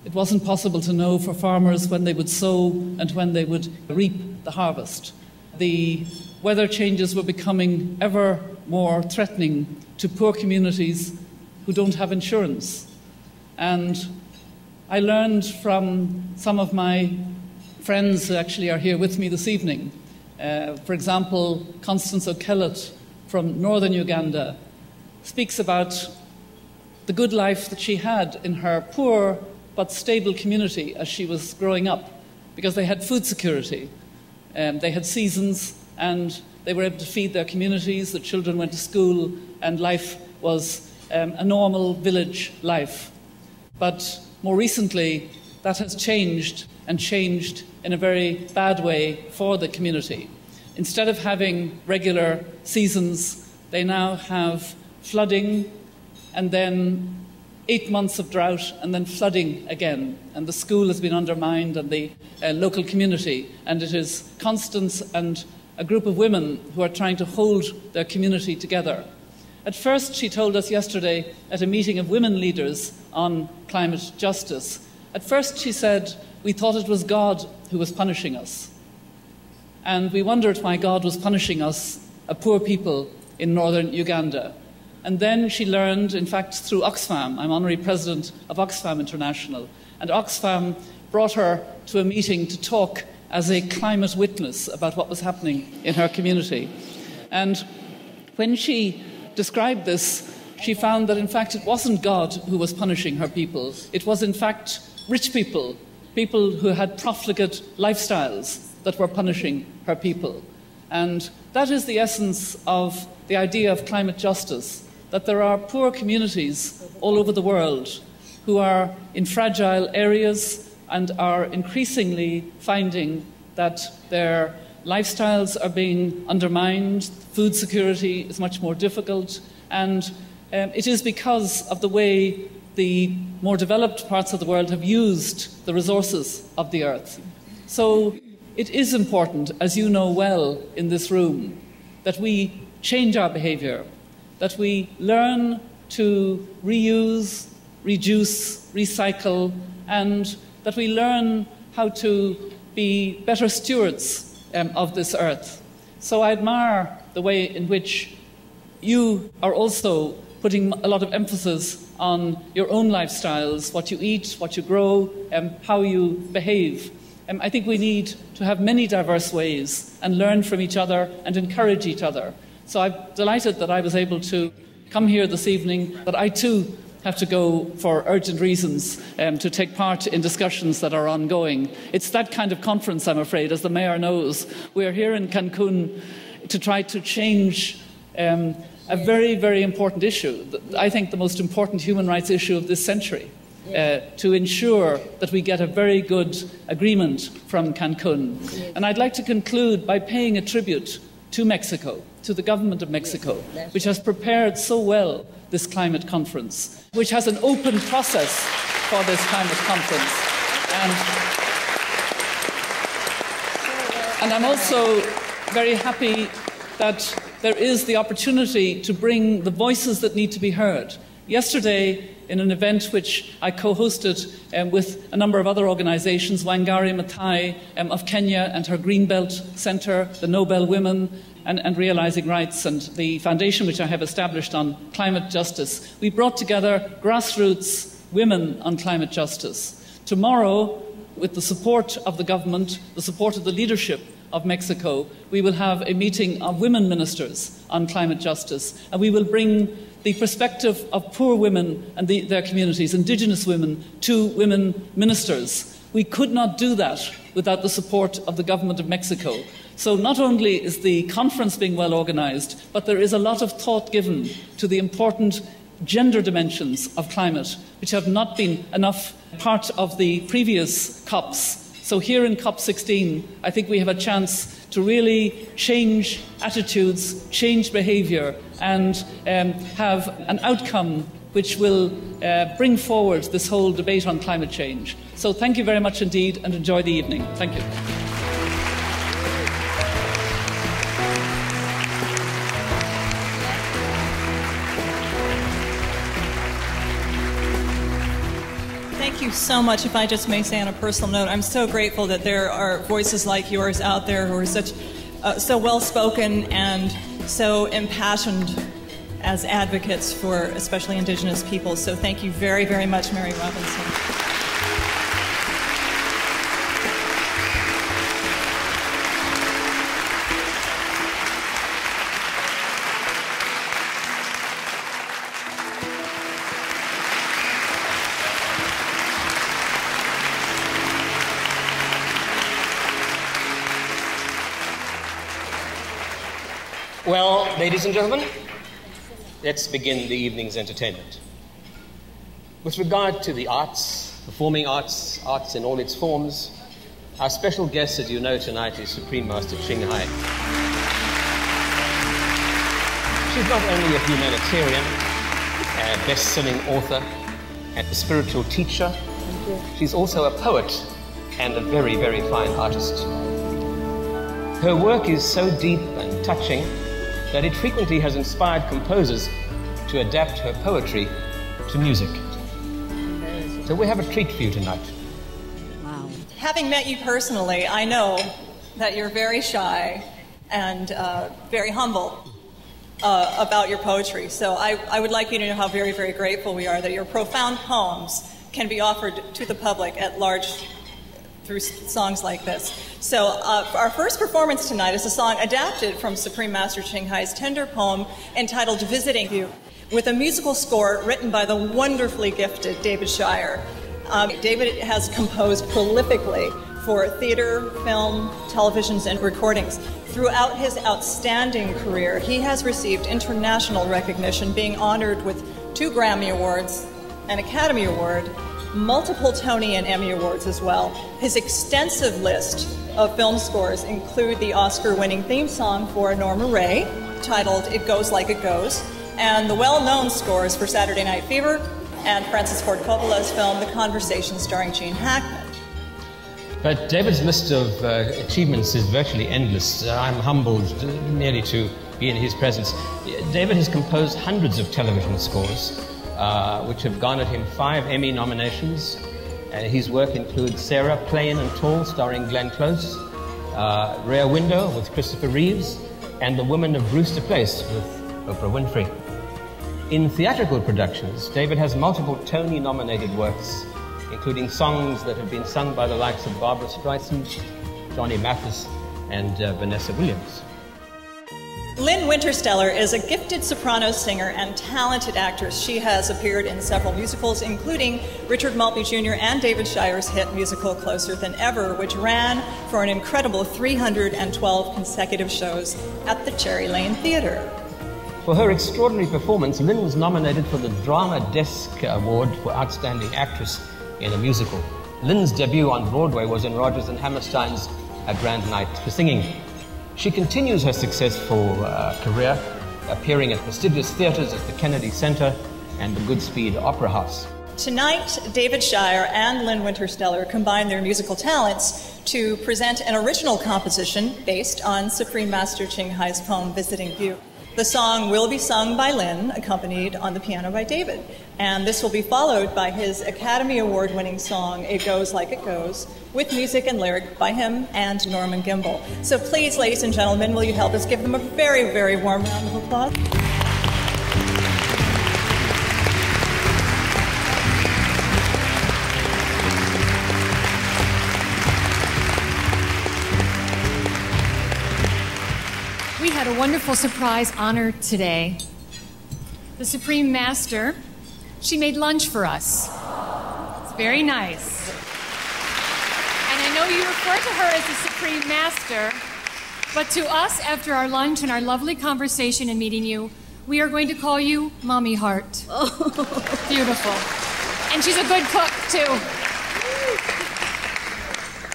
It wasn't possible to know for farmers when they would sow and when they would reap the harvest. The weather changes were becoming ever more threatening to poor communities who don't have insurance. And I learned from some of my friends who actually are here with me this evening. For example, Constance O'Kellett from northern Uganda speaks about the good life that she had in her poor but stable community as she was growing up, because they had food security. They had seasons and they were able to feed their communities, the children went to school, and life was a normal village life. But more recently, that has changed, and changed in a very bad way for the community. Instead of having regular seasons, they now have flooding, and then 8 months of drought, and then flooding again. And the school has been undermined, and the local community. And it is Constance and a group of women who are trying to hold their community together. At first, she told us yesterday at a meeting of women leaders on climate justice, at first she said, we thought it was God who was punishing us. And we wondered why God was punishing us, a poor people in northern Uganda. And then she learned, in fact, through Oxfam. I'm honorary president of Oxfam International. And Oxfam brought her to a meeting to talk as a climate witness about what was happening in her community. And when she described this, she found that, in fact, it wasn't God who was punishing her people. It was, in fact, rich people, people who had profligate lifestyles that were punishing her people. And that is the essence of the idea of climate justice, that there are poor communities all over the world who are in fragile areas and are increasingly finding that their lifestyles are being undermined, food security is much more difficult, and it is because of the way the more developed parts of the world have used the resources of the earth. So it is important, as you know well in this room, that we change our behaviour, that we learn to reuse, reduce, recycle, and that we learn how to be better stewards of this earth. So I admire the way in which you are also putting a lot of emphasis on your own lifestyles, what you eat, what you grow, how you behave. I think we need to have many diverse ways and learn from each other and encourage each other. So I'm delighted that I was able to come here this evening, but I too have to go for urgent reasons to take part in discussions that are ongoing. It's that kind of conference, I'm afraid, as the Mayor knows. We're here in Cancun to try to change a very, very important issue. I think the most important human rights issue of this century, to ensure that we get a very good agreement from Cancun. And I'd like to conclude by paying a tribute to Mexico, to the government of Mexico, which has prepared so well this climate conference, which has an open process for this climate conference. And I'm also very happy that there is the opportunity to bring the voices that need to be heard. Yesterday, in an event which I co-hosted with a number of other organisations, Wangari Maathai of Kenya and her Greenbelt Centre, the Nobel Women, and Realising Rights, and the foundation which I have established on climate justice, we brought together grassroots women on climate justice. Tomorrow, with the support of the government, the support of the leadership of Mexico, we will have a meeting of women ministers on climate justice, and we will bring the perspective of poor women and their communities, indigenous women, to women ministers. We could not do that without the support of the government of Mexico. So not only is the conference being well organised, but there is a lot of thought given to the important gender dimensions of climate, which have not been enough part of the previous COPs. So here in COP16, I think we have a chance to really change attitudes, change behaviour, and have an outcome which will bring forward this whole debate on climate change. So thank you very much indeed, and enjoy the evening. Thank you. Thank you so much. If I just may say on a personal note, I'm so grateful that there are voices like yours out there who are so well-spoken and so impassioned as advocates for especially Indigenous people. So thank you very, very much, Mary Robinson. Well, ladies and gentlemen, let's begin the evening's entertainment. With regard to the arts, performing arts, arts in all its forms, our special guest, as you know tonight, is Supreme Master Ching Hai. She's not only a humanitarian, a best-selling author, and a spiritual teacher, she's also a poet and a very, very fine artist. Her work is so deep and touching that it frequently has inspired composers to adapt her poetry to music. So we have a treat for you tonight. Wow. Having met you personally, I know that you're very shy and very humble. about your poetry. So I would like you to know how very, very grateful we are that your profound poems can be offered to the public at large through songs like this. So our first performance tonight is a song adapted from Supreme Master Ching Hai's tender poem entitled Visiting You, with a musical score written by the wonderfully gifted David Shire. David has composed prolifically for theater, film, televisions, and recordings. Throughout his outstanding career, he has received international recognition, being honored with 2 Grammy Awards, an Academy Award, multiple Tony and Emmy Awards as well. His extensive list of film scores include the Oscar-winning theme song for Norma Ray, titled It Goes Like It Goes, and the well-known scores for Saturday Night Fever and Francis Ford Coppola's film The Conversation starring Gene Hackman. But David's list of achievements is virtually endless. I'm humbled merely to be in his presence. David has composed hundreds of television scores, which have garnered him 5 Emmy nominations. His work includes Sarah, Plain and Tall, starring Glenn Close, Rear Window with Christopher Reeves, and The Woman of Brewster Place with Oprah Winfrey. In theatrical productions, David has multiple Tony-nominated works, including songs that have been sung by the likes of Barbra Streisand, Johnny Mathis, and Vanessa Williams. Lynn Wintersteller is a gifted soprano singer and talented actress. She has appeared in several musicals, including Richard Maltby Jr. and David Shire's hit musical Closer Than Ever, which ran for an incredible 312 consecutive shows at the Cherry Lane Theatre. For her extraordinary performance, Lynn was nominated for the Drama Desk Award for Outstanding Actress in a Musical. Lynn's debut on Broadway was in Rodgers and Hammerstein's A Grand Night for Singing. She continues her successful career, appearing at prestigious theaters at the Kennedy Center and the Goodspeed Opera House. Tonight, David Shire and Lynn Wintersteller combine their musical talents to present an original composition based on Supreme Master Ching Hai's poem, Visiting You. The song will be sung by Lynn, accompanied on the piano by David. And this will be followed by his Academy Award-winning song, It Goes Like It Goes, with music and lyric by him and Norman Gimbel. So please, ladies and gentlemen, will you help us give them a very, very warm round of applause? We had a wonderful surprise honor today. The Supreme Master, she made lunch for us. It's very nice. And I know you refer to her as the Supreme Master, but to us, after our lunch and our lovely conversation and meeting you, we are going to call you Mommy Heart. Oh. Beautiful. And she's a good cook, too.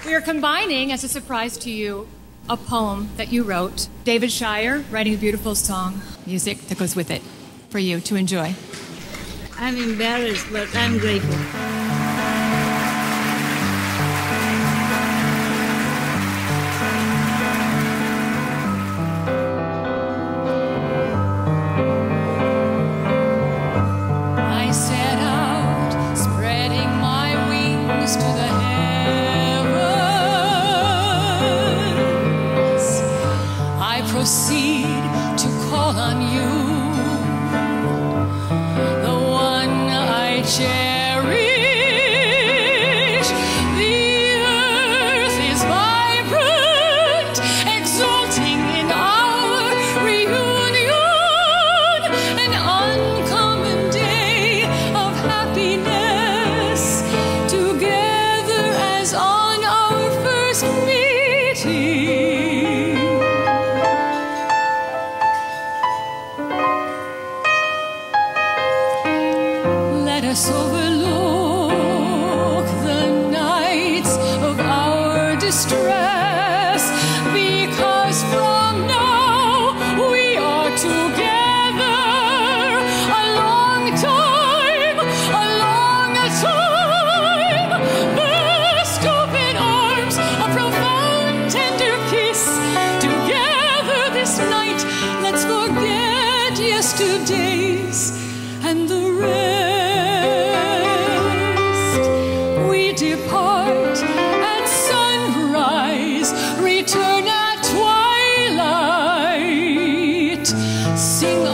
We are combining, as a surprise to you, a poem that you wrote. David Shire writing a beautiful song, music that goes with it, for you to enjoy. I'm embarrassed, but I'm grateful. I set out, spreading my wings to the heavens. I proceed to call on you, the one I cherish. The earth is vibrant, exulting in our reunion, an uncommon day of happiness, together as on our first meeting. Let us overlook the nights of our distress, because from now we are together a long time, a long time. Burst open arms, a profound tender kiss. Together this night, let's forget yesterdays and the rest. We depart at sunrise, return at twilight, sing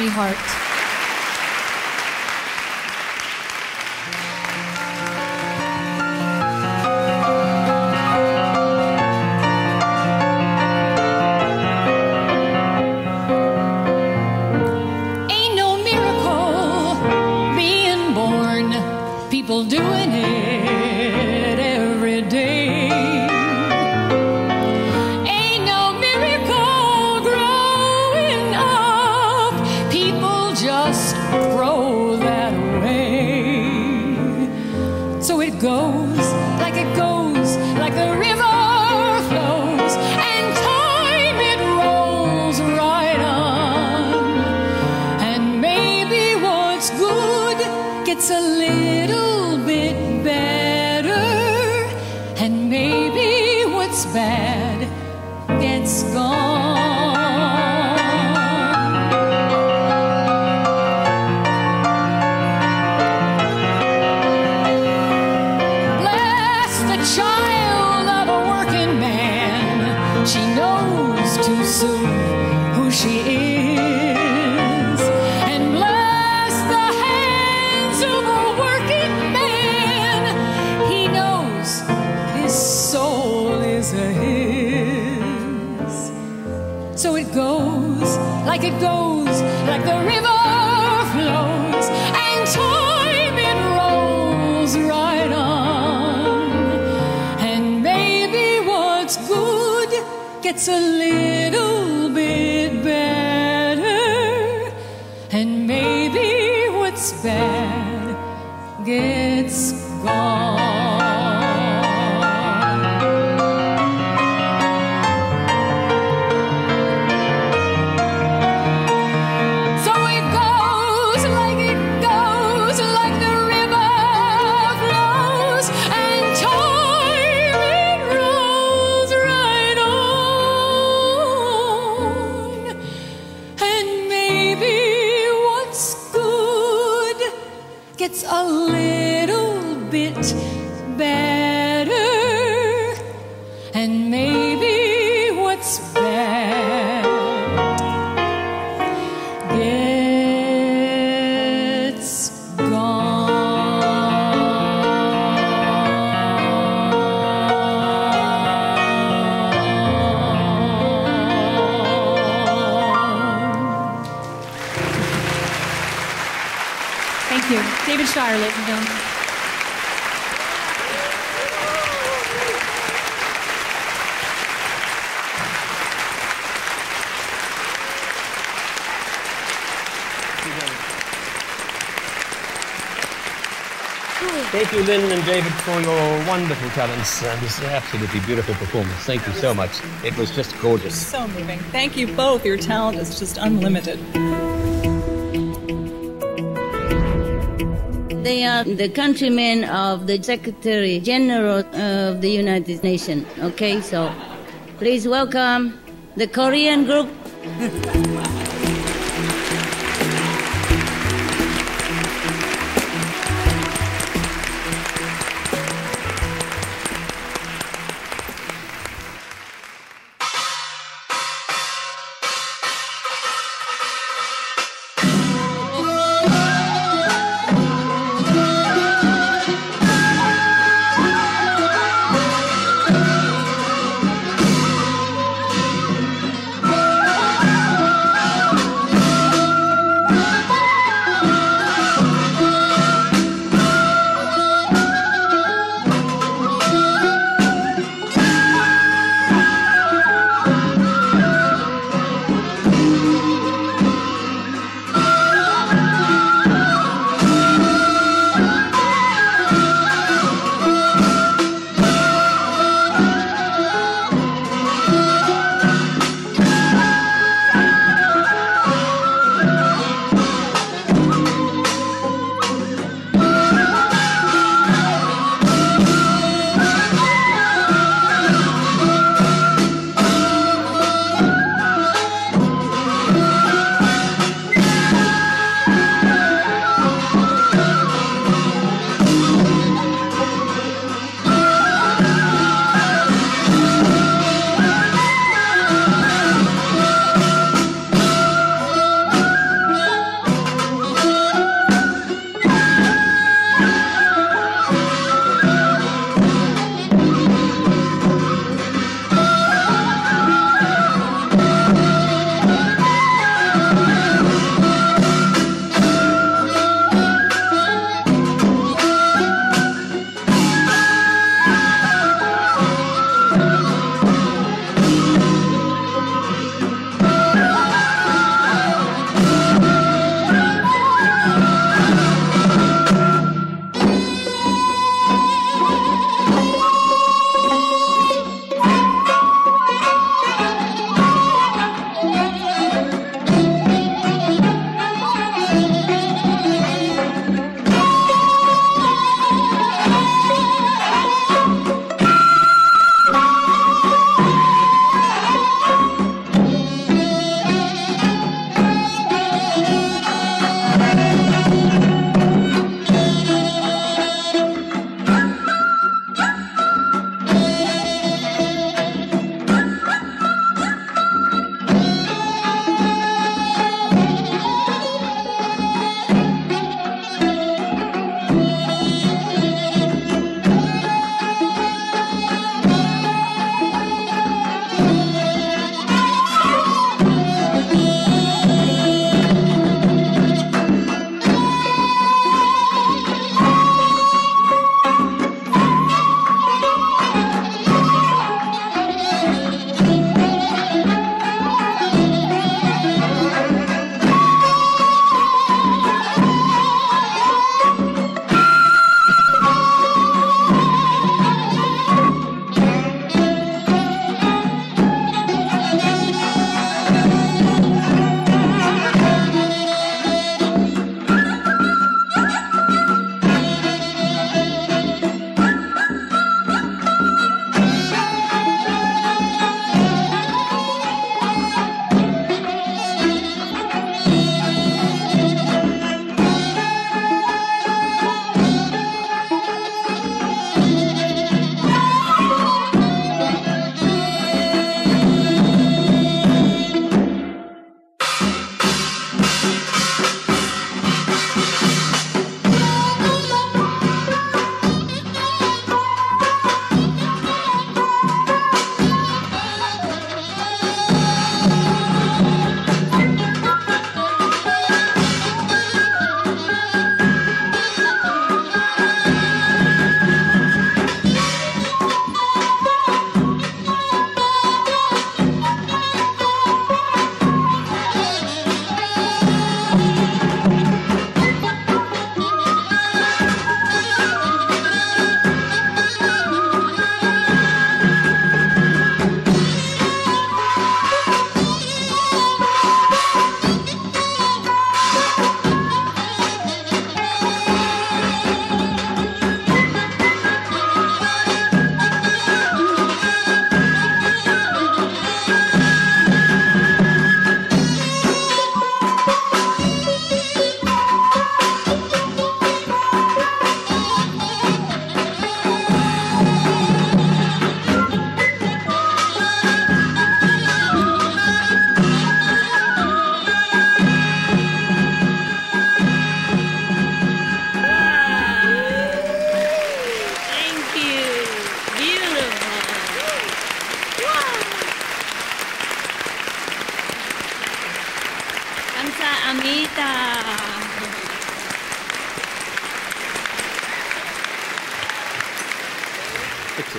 Army heart. Ain't no miracle being born, people doing it every day. Ain't no miracle growing up, people just grow that way. So it goes, like the river flows, and time it rolls right on. And maybe what's good gets a little bit better, and maybe what's bad gets gone. Bless the child of a working man, she knows too soon who she is. And bless the hands of a working man, he knows his soul is a his. So it goes, like the river flows, and time it rolls right on. And maybe what's good gets a little bit better, and maybe what's bad gets gone. So it goes, like the river flows, and time it rolls right on. And maybe what's good gets a little bit better, and maybe what's bad gets Thank you. David Shire, ladies and gentlemen. Thank you, Lynn and David, for your wonderful talents and this absolutely beautiful performance. Thank you so much. It was just gorgeous. So moving. Thank you both. Your talent is just unlimited. They are the countrymen of the Secretary General of the United Nations. Okay, so please welcome the Korean group.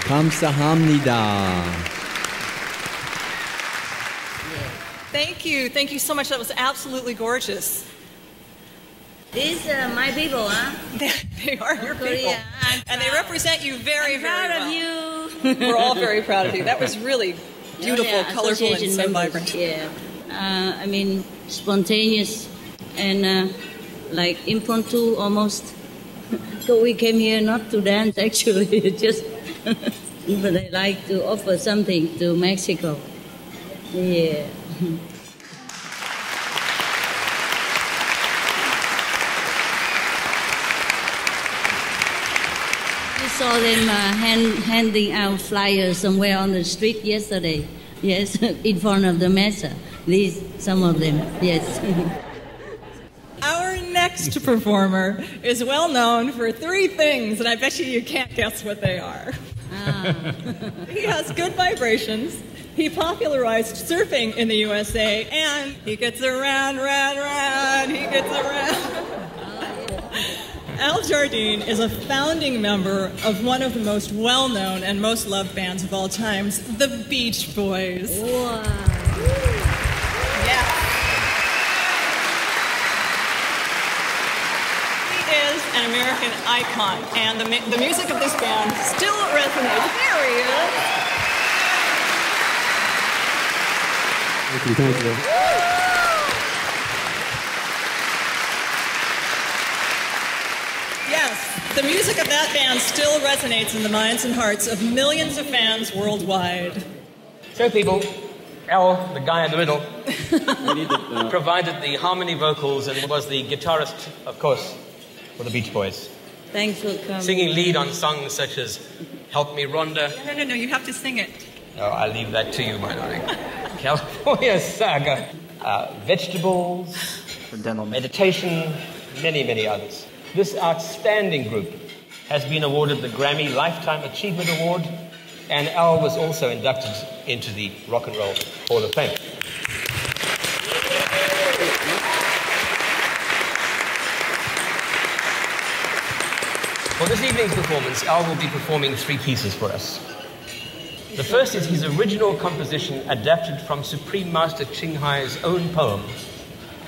감사합니다. Thank you. Thank you so much. That was absolutely gorgeous. These are my people, huh? They are your people. Korea. And they represent you very, very well. Proud of you. We're all very proud of you. That was really beautiful, Yeah, colorful, and so members, vibrant. Yeah. I mean, spontaneous and like impromptu almost. So we came here not to dance actually, just but I like to offer something to Mexico. Yeah. We saw them handing out flyers somewhere on the street yesterday. Yes, in front of the mesa. Some of them, yes. Our next performer is well known for 3 things, and I bet you can't guess what they are. He has good vibrations. He popularized surfing in the USA, and he gets around, he gets around. Al Jardine is a founding member of one of the most well-known and most loved bands of all times, the Beach Boys. Wow. Yeah. He is an American icon, and the music of this band still resonates. There he is. Thank you. Yes, the music of that band still resonates in the minds and hearts of millions of fans worldwide. So people, Al, the guy in the middle, provided the harmony vocals and was the guitarist, of course, for the Beach Boys. Thanks for coming. Singing lead on songs such as Help Me Rhonda. No, you have to sing it. No, I'll leave that to you, my darling. California Saga, Vegetables, Meditation, many, many others. This outstanding group has been awarded the Grammy Lifetime Achievement Award, and Al was also inducted into the Rock and Roll Hall of Fame. For this evening's performance, Al will be performing 3 pieces for us. The first is his original composition adapted from Supreme Master Ching Hai's own poem,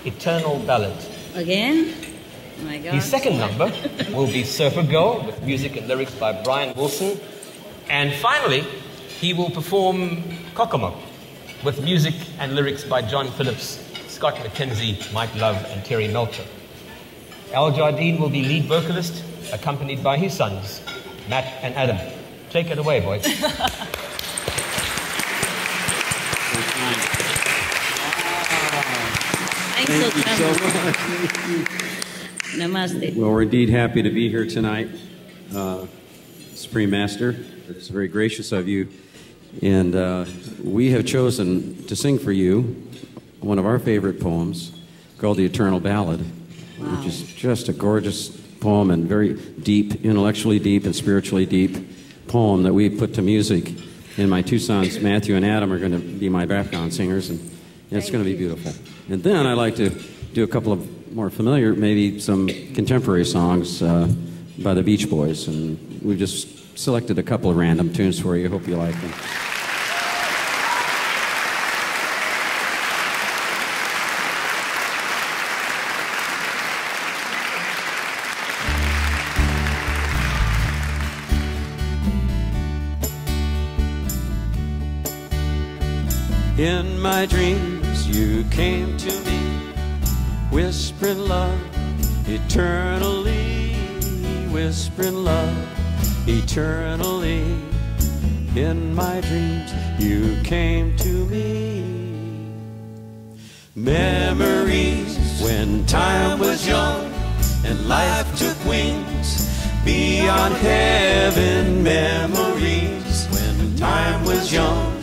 Eternal Ballad. Again? Oh my God. His second number will be Surfer Girl, with music and lyrics by Brian Wilson. And finally, he will perform Kokomo, with music and lyrics by John Phillips, Scott McKenzie, Mike Love, and Terry Melcher. Al Jardine will be lead vocalist, accompanied by his sons, Matt and Adam. Take it away, boys. Thanks so much. Namaste. Well, we're indeed happy to be here tonight, Supreme Master. It's very gracious of you. And we have chosen to sing for you one of our favorite poems called The Eternal Ballad, which is just a gorgeous poem and very deep, intellectually deep and spiritually deep poem that we put to music. And my 2 sons, Matthew and Adam, are going to be my background singers, and it's going to be beautiful. And then I'd like to do a couple of more familiar, maybe some contemporary songs by the Beach Boys. And we've just selected a couple of random tunes for you. Hope you like them. In my dreams you came to me, whispering love eternally, whispering love eternally. In my dreams you came to me. Memories when time was young and life took wings beyond heaven. Memories when time was young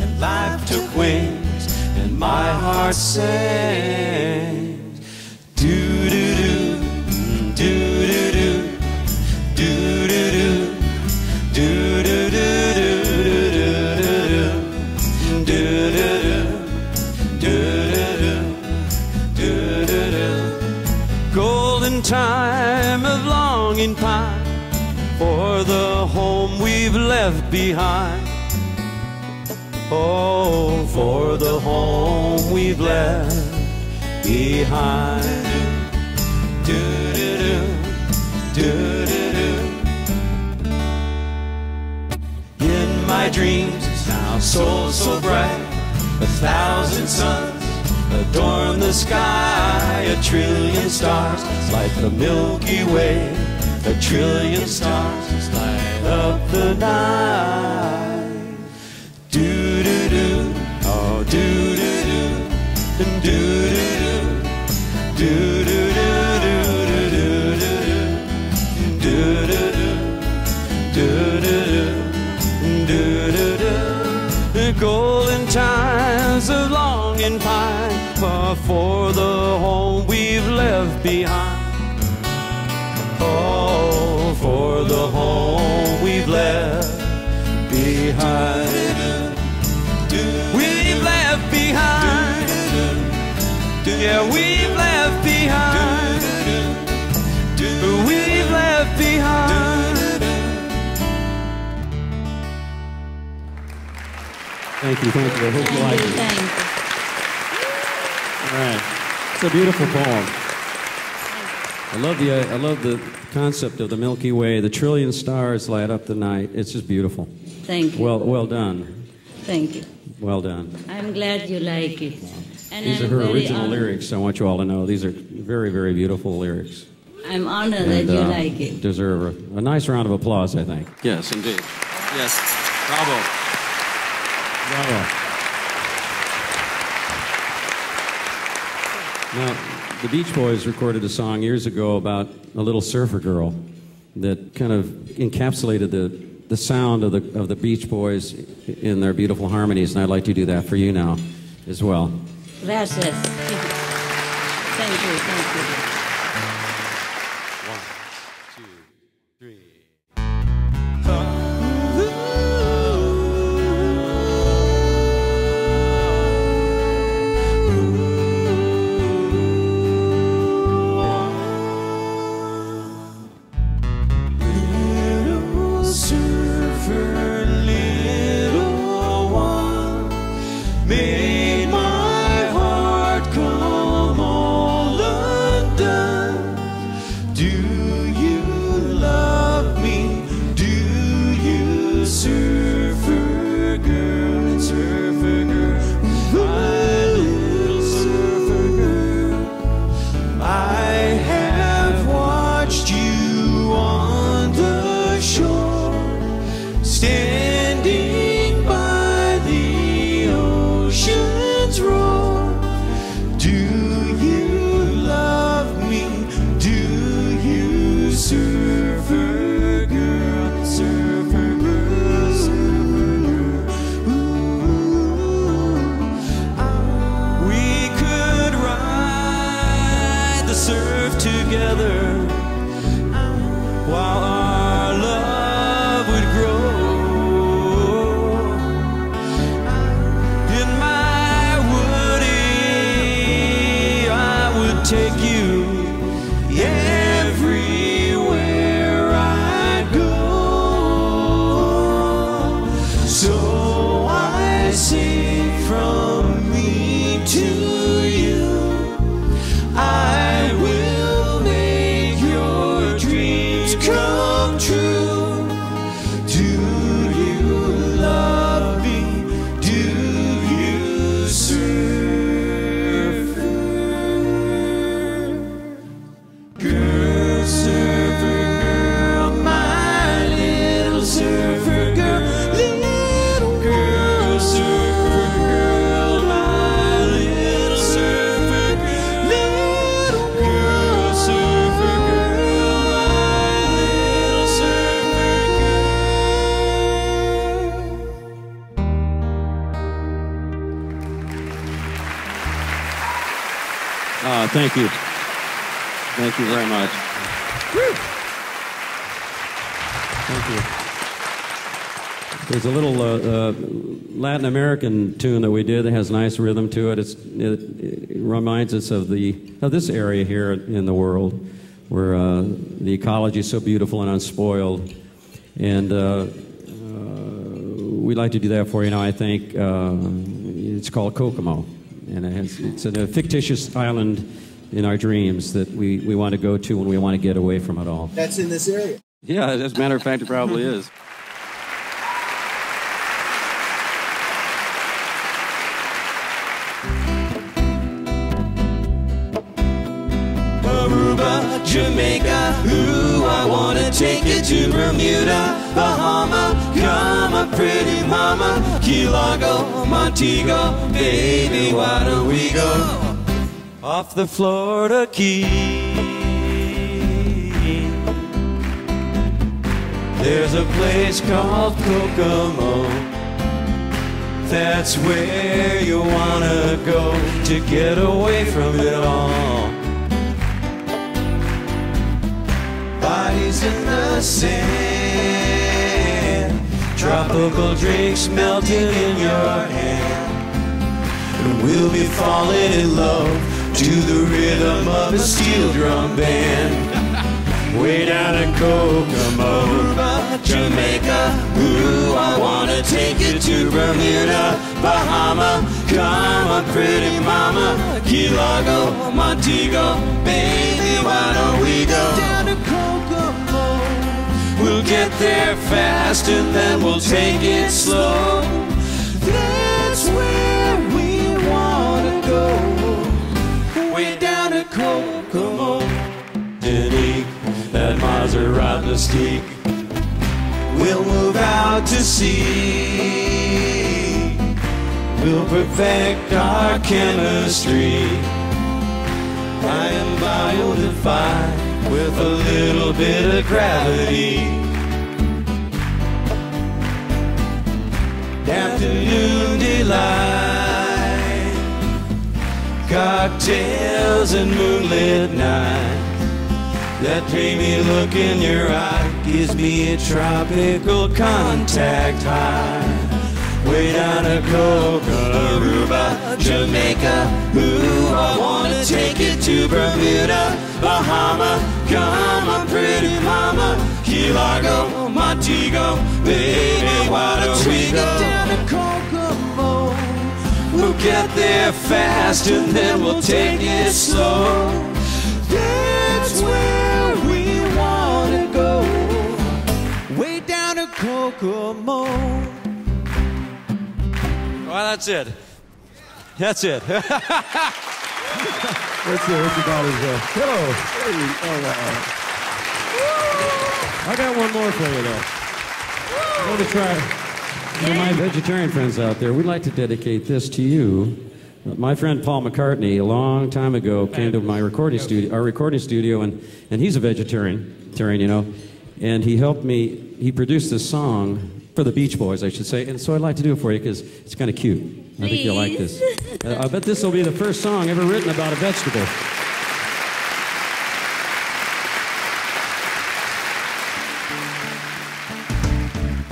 and life took wings, and my heart sang. Do do do, do do do, do do do, do do do, do do do. Golden time of longing pine for the home we we've left behind. Oh, for the home we've left behind. Do-do-do, do-do-do. In my dreams, now so bright, 1,000 suns adorn the sky, 1,000,000,000 stars light the Milky Way, 1,000,000,000,000 stars light up the night. Do-do-do, oh do-do-do, and do-do-do, do-do-do-do-do-do-do, do-do-do, do-do-do, do-do-do. The golden times of longing pine for the home we've left behind. Oh, for the home we've left behind. We've left behind. Yeah, we've left behind. We've left behind. Thank you, thank you. I hope you like it. All right. It's a beautiful poem. I love the concept of the Milky Way. The 1,000,000,000 stars light up the night. It's just beautiful. Thank you. Well done. Thank you. Well done. I'm glad you like it. And These are her original lyrics, I want you all to know. These are very, very beautiful lyrics. I'm honored that you like it. Deserve a nice round of applause, I think. Yes, indeed. Yes. Bravo. Bravo. Now, the Beach Boys recorded a song years ago about a little surfer girl that kind of encapsulated the sound of the Beach Boys in their beautiful harmonies, and I'd like to do that for you now as well. Gracias. Thank you, thank you. 1, 2, 3. Thank you. Thank you very much. Thank you. There's a little Latin American tune that we did that has a nice rhythm to it. It reminds us of this area here in the world where the ecology is so beautiful and unspoiled. And we'd like to do that for you now. I think it's called Kokomo, and it's a fictitious island in our dreams that we want to go to when we want to get away from it all. That's in this area. Yeah, as a matter of fact, it probably is. Aruba, Jamaica, ooh, I wanna take you to Bermuda, Bahama, come on pretty mama, Key Largo, Montego, baby, why don't we go off the Florida Keys? There's a place called Kokomo, that's where you wanna go to get away from it all. Bodies in the sand, tropical drinks melting in your hand, and we'll be falling in love to the rhythm of a steel drum band. Way down in Kokomo, Aruba, Jamaica, ooh, I wanna take you to Bermuda, Bahama, come on pretty mama, Key Largo, Montego, baby, why don't we go down to Kokomo? We'll get there fast and then we'll take it slow. That's where we wanna go, way down to Kokomo. Diddy, that Maserati Mystique, we'll move out to sea. We'll perfect our chemistry. I am biodefine with a little bit of gravity. Afternoon delight, cocktails and moonlit nights. That dreamy look in your eye gives me a tropical contact high. Way down to Kokomo, Aruba, Jamaica, ooh, I wanna take you to Bermuda, Bahama, come on pretty mama, Key Largo, Montego, baby, why don't we go down to Kokomo? We'll get there fast and then we'll take it slow. That's where we wanna go, way down to Kokomo. Well, that's it. That's it. Let's see what you got is there. Hello. Hey. Oh, wow. I got one more for you, though. I'm going to try. For my vegetarian friends out there, we'd like to dedicate this to you. My friend Paul McCartney, a long time ago, came to my recording studio, and he's a vegetarian, you know, and he helped me. He produced this song for the Beach Boys, I should say, and so I'd like to do it for you because it's kind of cute. I think you'll like this. I bet this will be the first song ever written about a vegetable.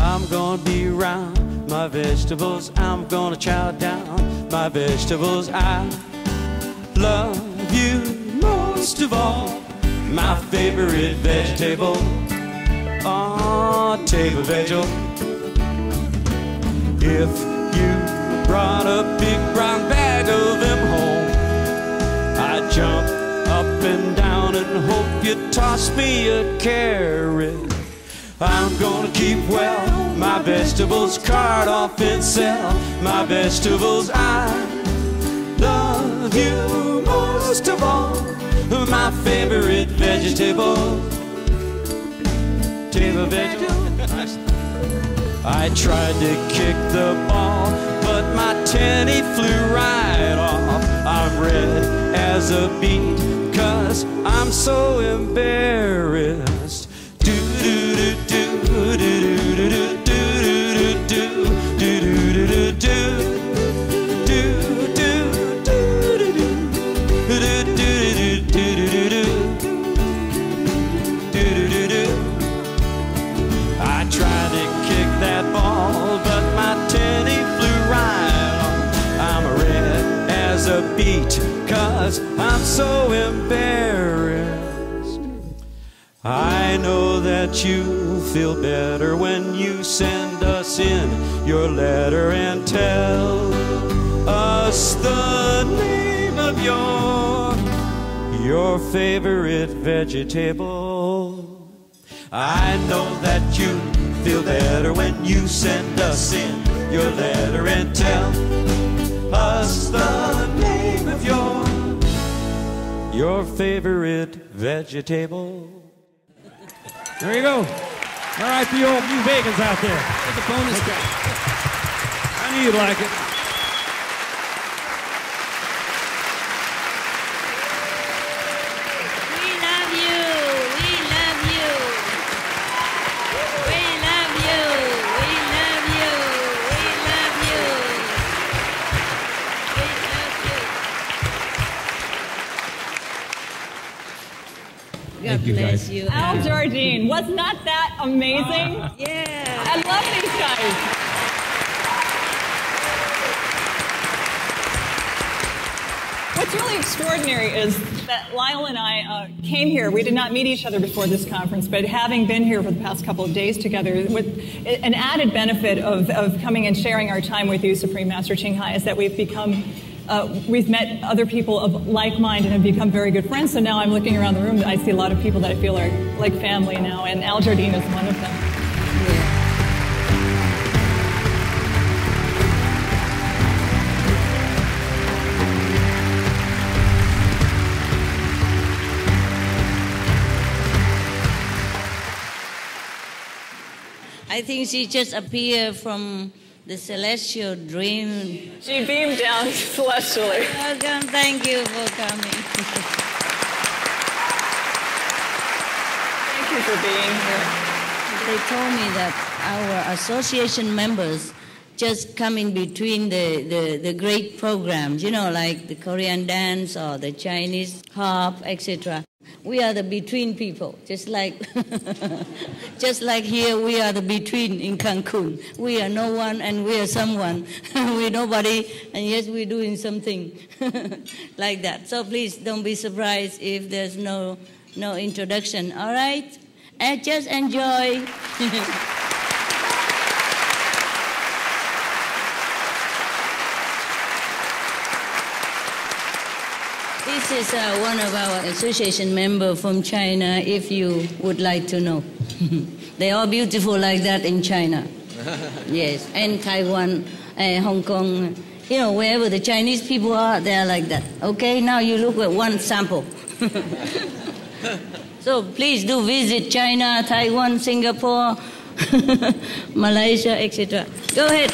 I'm gonna be around my vegetables, I'm gonna chow down my vegetables. I love you most of all, my favorite vegetable, oh, table vegetable. If you brought a big brown bag of them home, I'd jump up and down and hope you'd toss me a carrot. I'm gonna keep well my vegetables, cart off and sell my vegetables. I love you most of all, my favorite vegetable, table vegetable. I tried to kick the ball, but my tenny flew right off. I'm red as a beet, 'cause I'm so embarrassed. I tried to kick that ball, but my tenny flew right off. I'm red as a beet, 'cause I'm so embarrassed. I know that you feel better when you send us in your letter and tell us the name of your favorite vegetable. I know that you feel better when you send us in your letter and tell us the name of your favorite vegetable. There you go. All right, for you old New Vegans out there. There's a bonus track. I knew you'd like it. We love you. We love you. We love you. We love you. We love you. We love you. God Thank you, bless guys. you. Al Jardine, was not that amazing? Yeah. I love these guys. What's really extraordinary is that Lyle and I came here. We did not meet each other before this conference, but having been here for the past couple of days together, with an added benefit of coming and sharing our time with you, Supreme Master Ching Hai, is that we've met other people of like mind and have become very good friends. So now I'm looking around the room, I see a lot of people that I feel are like family now, and Al Jardine is one of them. I think she just appeared from the celestial dream. She beamed down celestially. Welcome. Thank you for coming. Thank you for being here. They told me that our association members just come in between the great programs, you know, like the Korean dance or the Chinese harp, etc. We are the between people, just like here we are the between in Cancun. We are no one and we are someone. We're nobody, and yes, we're doing something like that. So please don't be surprised if there's no introduction. All right, and just enjoy. This is one of our association members from China, if you would like to know. They're all beautiful like that in China. Yes, and Taiwan, Hong Kong, you know, wherever the Chinese people are, they are like that. Okay, now you look at one sample. So please do visit China, Taiwan, Singapore, Malaysia, etc. Go ahead.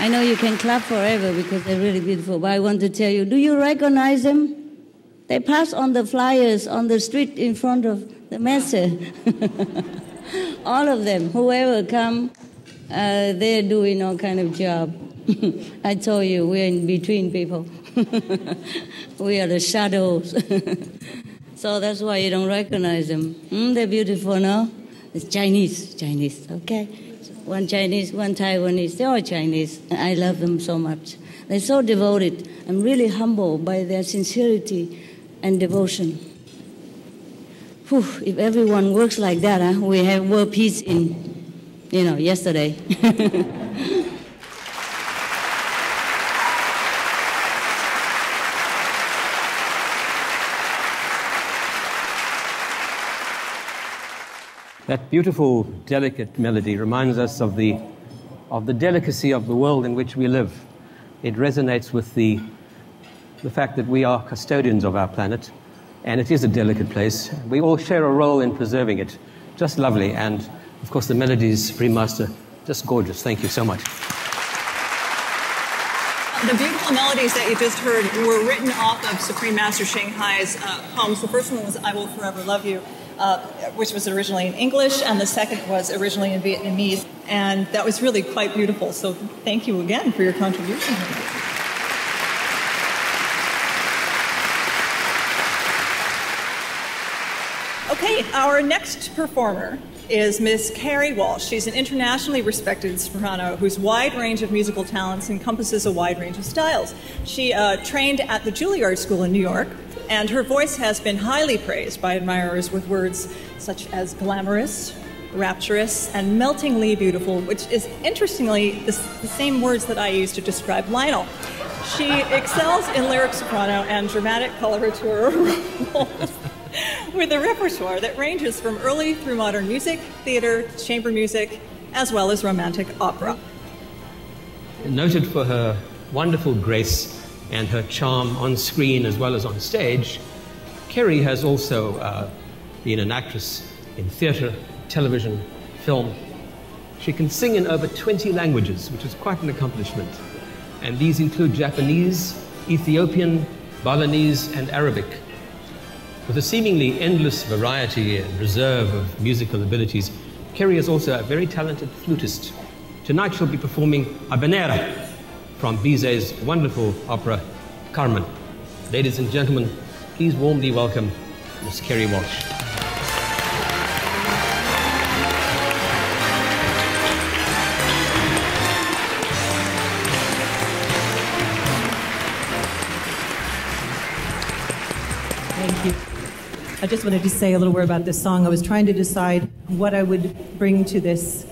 I know you can clap forever because they're really beautiful, but I want to tell you, do you recognize them? They pass on the flyers on the street in front of the Master. All of them, whoever come, they're doing all kind of job. I told you, we're in between people. We are the shadows. So that's why you don't recognize them. They're beautiful, no? It's Chinese, okay? One Chinese, one Taiwanese, they're all Chinese. I love them so much. They're so devoted. I'm really humbled by their sincerity and devotion. Whew, if everyone works like that, we have world peace in, yesterday. That beautiful, delicate melody reminds us of the delicacy of the world in which we live. It resonates with the fact that we are custodians of our planet, and it is a delicate place. We all share a role in preserving it. Just lovely, and of course the melodies, Supreme Master, just gorgeous. Thank you so much. The beautiful melodies that you just heard were written off of Supreme Master Ching Hai's poems. The first one was I Will Forever Love You, which was originally in English, and the second was originally in Vietnamese. And that was really quite beautiful. So thank you again for your contribution. Okay, our next performer is Miss Carrie Walsh. She's an internationally respected soprano whose wide range of musical talents encompasses a wide range of styles. She trained at the Juilliard School in New York, and her voice has been highly praised by admirers with words such as glamorous, rapturous, and meltingly beautiful, which is interestingly the same words that I use to describe Lionel. She excels in lyric soprano and dramatic coloratura roles with a repertoire that ranges from early through modern music, theater, chamber music, as well as romantic opera. Noted for her wonderful grace and her charm on screen as well as on stage, Carrie has also been an actress in theater, television, film. She can sing in over 20 languages, which is quite an accomplishment. And these include Japanese, Ethiopian, Balinese, and Arabic. With a seemingly endless variety and reserve of musical abilities, Carrie is also a very talented flutist. Tonight she'll be performing Habanera from Bizet's wonderful opera, Carmen. Ladies and gentlemen, please warmly welcome Miss Carrie Walsh. Thank you. I just wanted to say a little word about this song. I was trying to decide what I would bring to this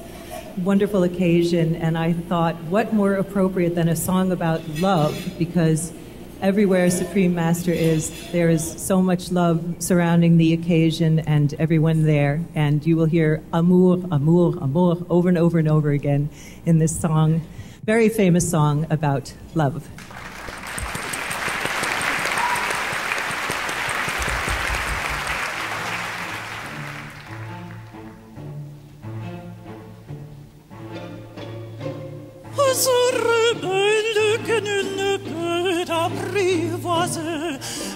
wonderful occasion, and I thought, what more appropriate than a song about love, because everywhere Supreme Master is, there is so much love surrounding the occasion and everyone there, and you will hear amour, amour, amour over and over and over again in this song. Very famous song about love.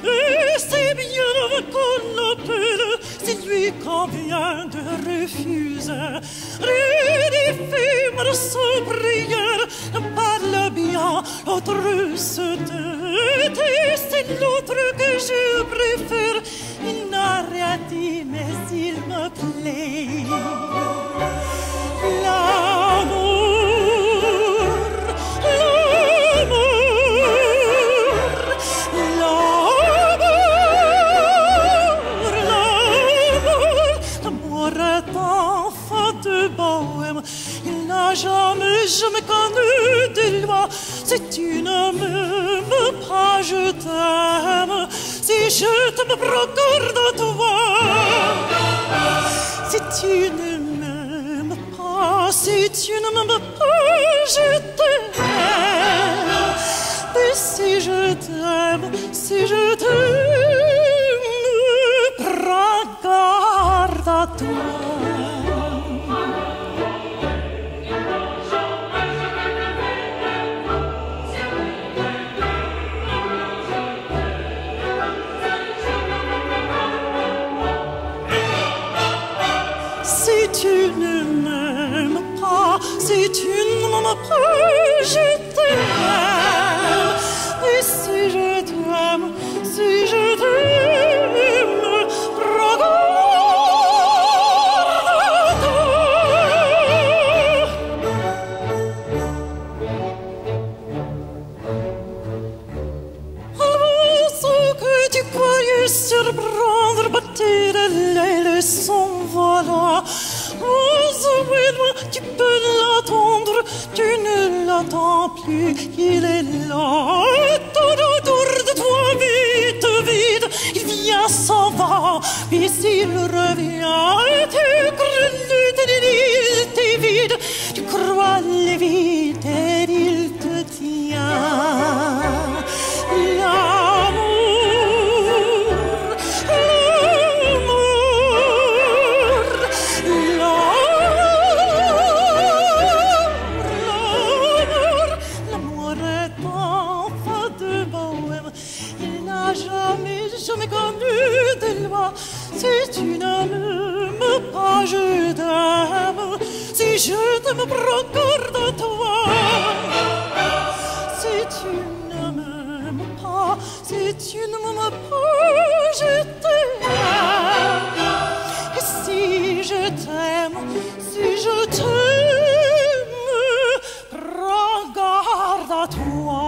Et c'est bien qu'on appelle si lui convient de refuser. Rien d'éphémère sans prière parle bien, l'autre se déteste, c'est l'autre que je préfère. Il n'a rien dit, mais il me plaît. Jamais connu de loi. Si tu ne m'aimes pas, je t'aime. Si je t'aime, procure de toi. Si tu ne m'aimes pas, si tu ne m'aimes pas, je t'aime. Et si je t'aime, prends garde à toi. m'approche, je t'aime. Et si je t'aime, si je t'aime, regarde-toi. Alors ce que tu croyais surprendre, battait de l'aile son voilà. Ose loin, tu peux l'attendre, tu ne l'attends plus, il est là. Tout autour de toi, vite, vite, il vient, s'en va, puis s'il revient, tu crois il t'est vide, tu crois le vide et il te tient. Jamais connu de loi. Si tu ne m'aimes pas, je t'aime. Si je t'aime, regarde-toi. Si tu ne m'aimes pas, si tu ne m'aimes pas, je t'aime. Et si je t'aime, si je t'aime, regarde-toi.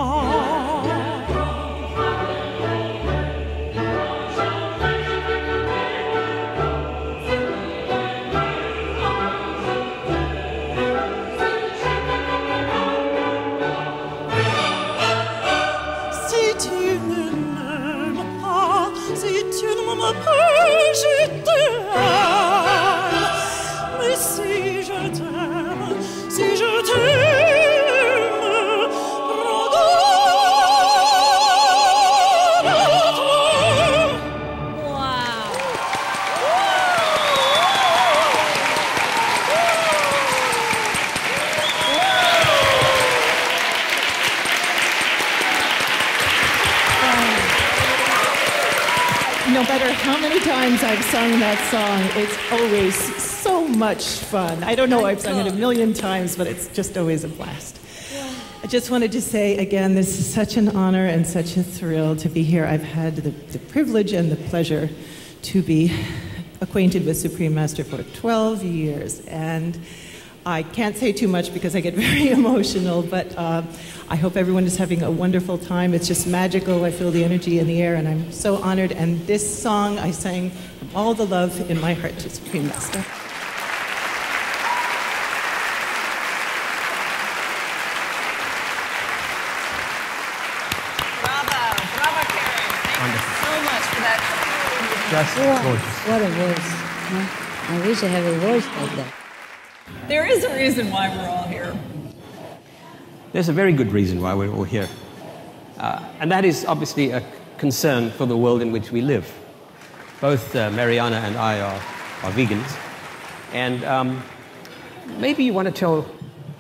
Je t'aime, mais si je t'aime, si je t'aime, regarde-toi. No matter how many times I've sung that song, it's always so much fun. I don't know, I've sung it a million times, but it's just always a blast. I just wanted to say again, this is such an honor and such a thrill to be here. I've had the privilege and the pleasure to be acquainted with Supreme Master for 12 years. And I can't say too much because I get very emotional, but I hope everyone is having a wonderful time. It's just magical. I feel the energy in the air, and I'm so honored. And this song I sang from all the love in my heart to Supreme Master. Bravo, Karen. Thank you so much for that. Just gorgeous. What a voice. Huh? I wish I had a voice like that. There is a reason why we're all here. There's a very good reason why we're all here. And that is obviously a concern for the world in which we live. Both Mariana and I are vegans. And maybe you want to tell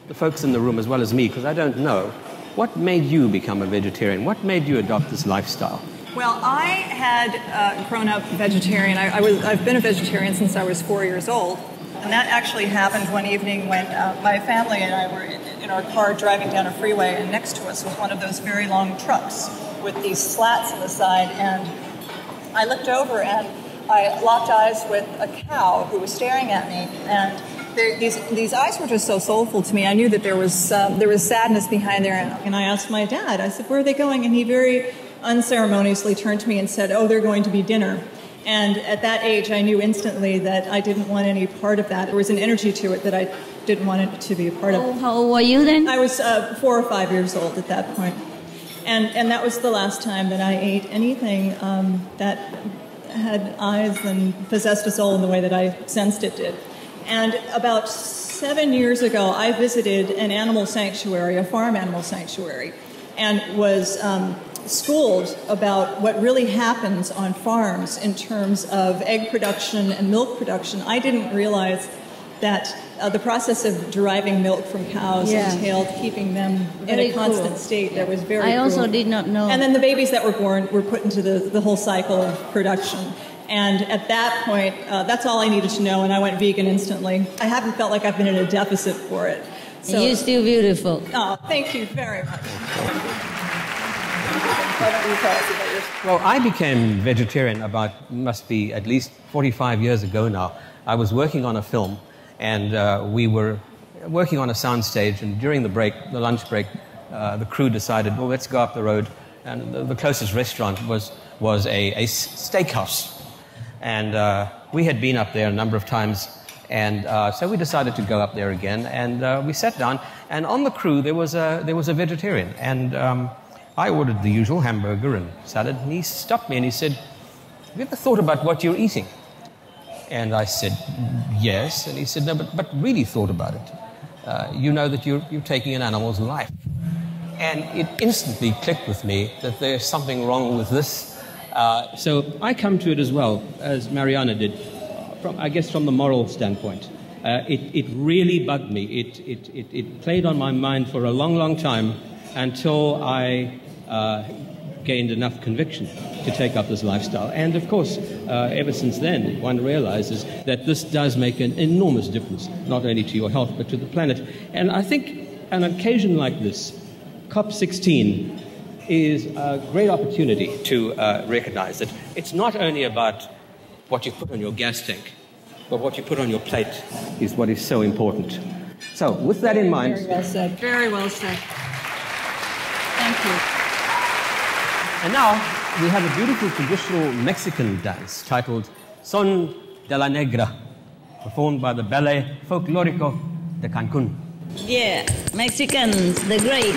the folks in the room as well as me, because I don't know, what made you become a vegetarian? What made you adopt this lifestyle? Well, I had grown up vegetarian. I've been a vegetarian since I was 4 years old. And that actually happened one evening when my family and I were in our car driving down a freeway, and next to us was one of those very long trucks with these slats on the side. And I looked over and I locked eyes with a cow who was staring at me. And these eyes were just so soulful to me. I knew that there was sadness behind there. And I asked my dad, I said, where are they going? And he very unceremoniously turned to me and said, oh, they're going to be dinner. And at that age, I knew instantly that I didn't want any part of that. There was an energy to it that I didn't want it to be a part of. How old were you then? I was 4 or 5 years old at that point. And that was the last time that I ate anything that had eyes and possessed a soul in the way that I sensed it did. And about 7 years ago, I visited an animal sanctuary, a farm animal sanctuary, and was schooled about what really happens on farms in terms of egg production and milk production. I didn't realize that the process of deriving milk from cows entailed keeping them in a constant state. That was very I also cruel. did not know. And then the babies that were born were put into the whole cycle of production. And at that point, that's all I needed to know, and I went vegan instantly. I haven't felt like I've been in a deficit for it. So, you're still beautiful. Oh, thank you very much. Well, I became vegetarian must be at least 45 years ago now. I was working on a film, and we were working on a soundstage, and during the lunch break, the crew decided, well, let's go up the road, and the closest restaurant was a steakhouse. And we had been up there a number of times, and so we decided to go up there again, and we sat down, and on the crew there was a vegetarian, and I ordered the usual hamburger and salad, and he stopped me and he said, have you ever thought about what you're eating? And I said, yes. And he said, no, but really thought about it. You know that you're taking an animal's life. And it instantly clicked with me that there's something wrong with this. So I come to it as well, as Mariana did, from the moral standpoint. It really bugged me. It played on my mind for a long, long time until I gained enough conviction to take up this lifestyle. And of course, ever since then, one realizes that this does make an enormous difference, not only to your health, but to the planet. And I think an occasion like this, COP16, is a great opportunity to recognize that it's not only about what you put on your gas tank, but what you put on your plate is what is so important. So, with that in mind... Very well said. Very well said. Thank you. And now, we have a beautiful traditional Mexican dance titled Son de la Negra, performed by the Ballet Folklórico de Cancún. Yeah, Mexicans, the great.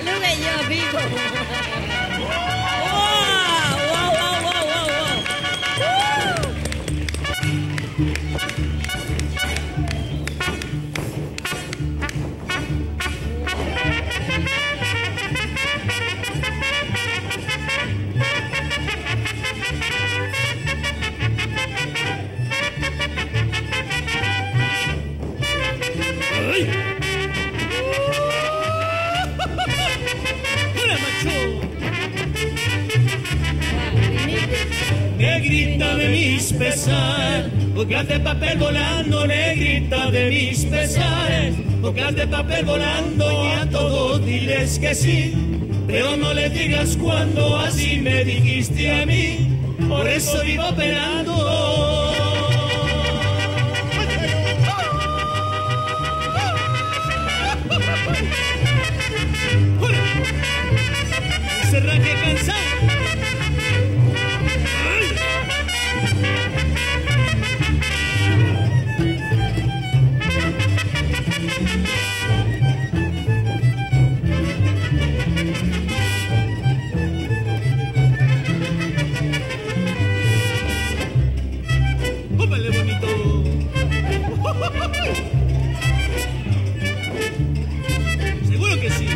Look at your people. Negrita de mis pesares, hojas de papel volando, negrita de mis pesares, hojas de papel volando, y a todos diles que sí, pero no le digas cuando así me dijiste a mí, por eso vivo penando. Cerraje cansado. Seguro que sí.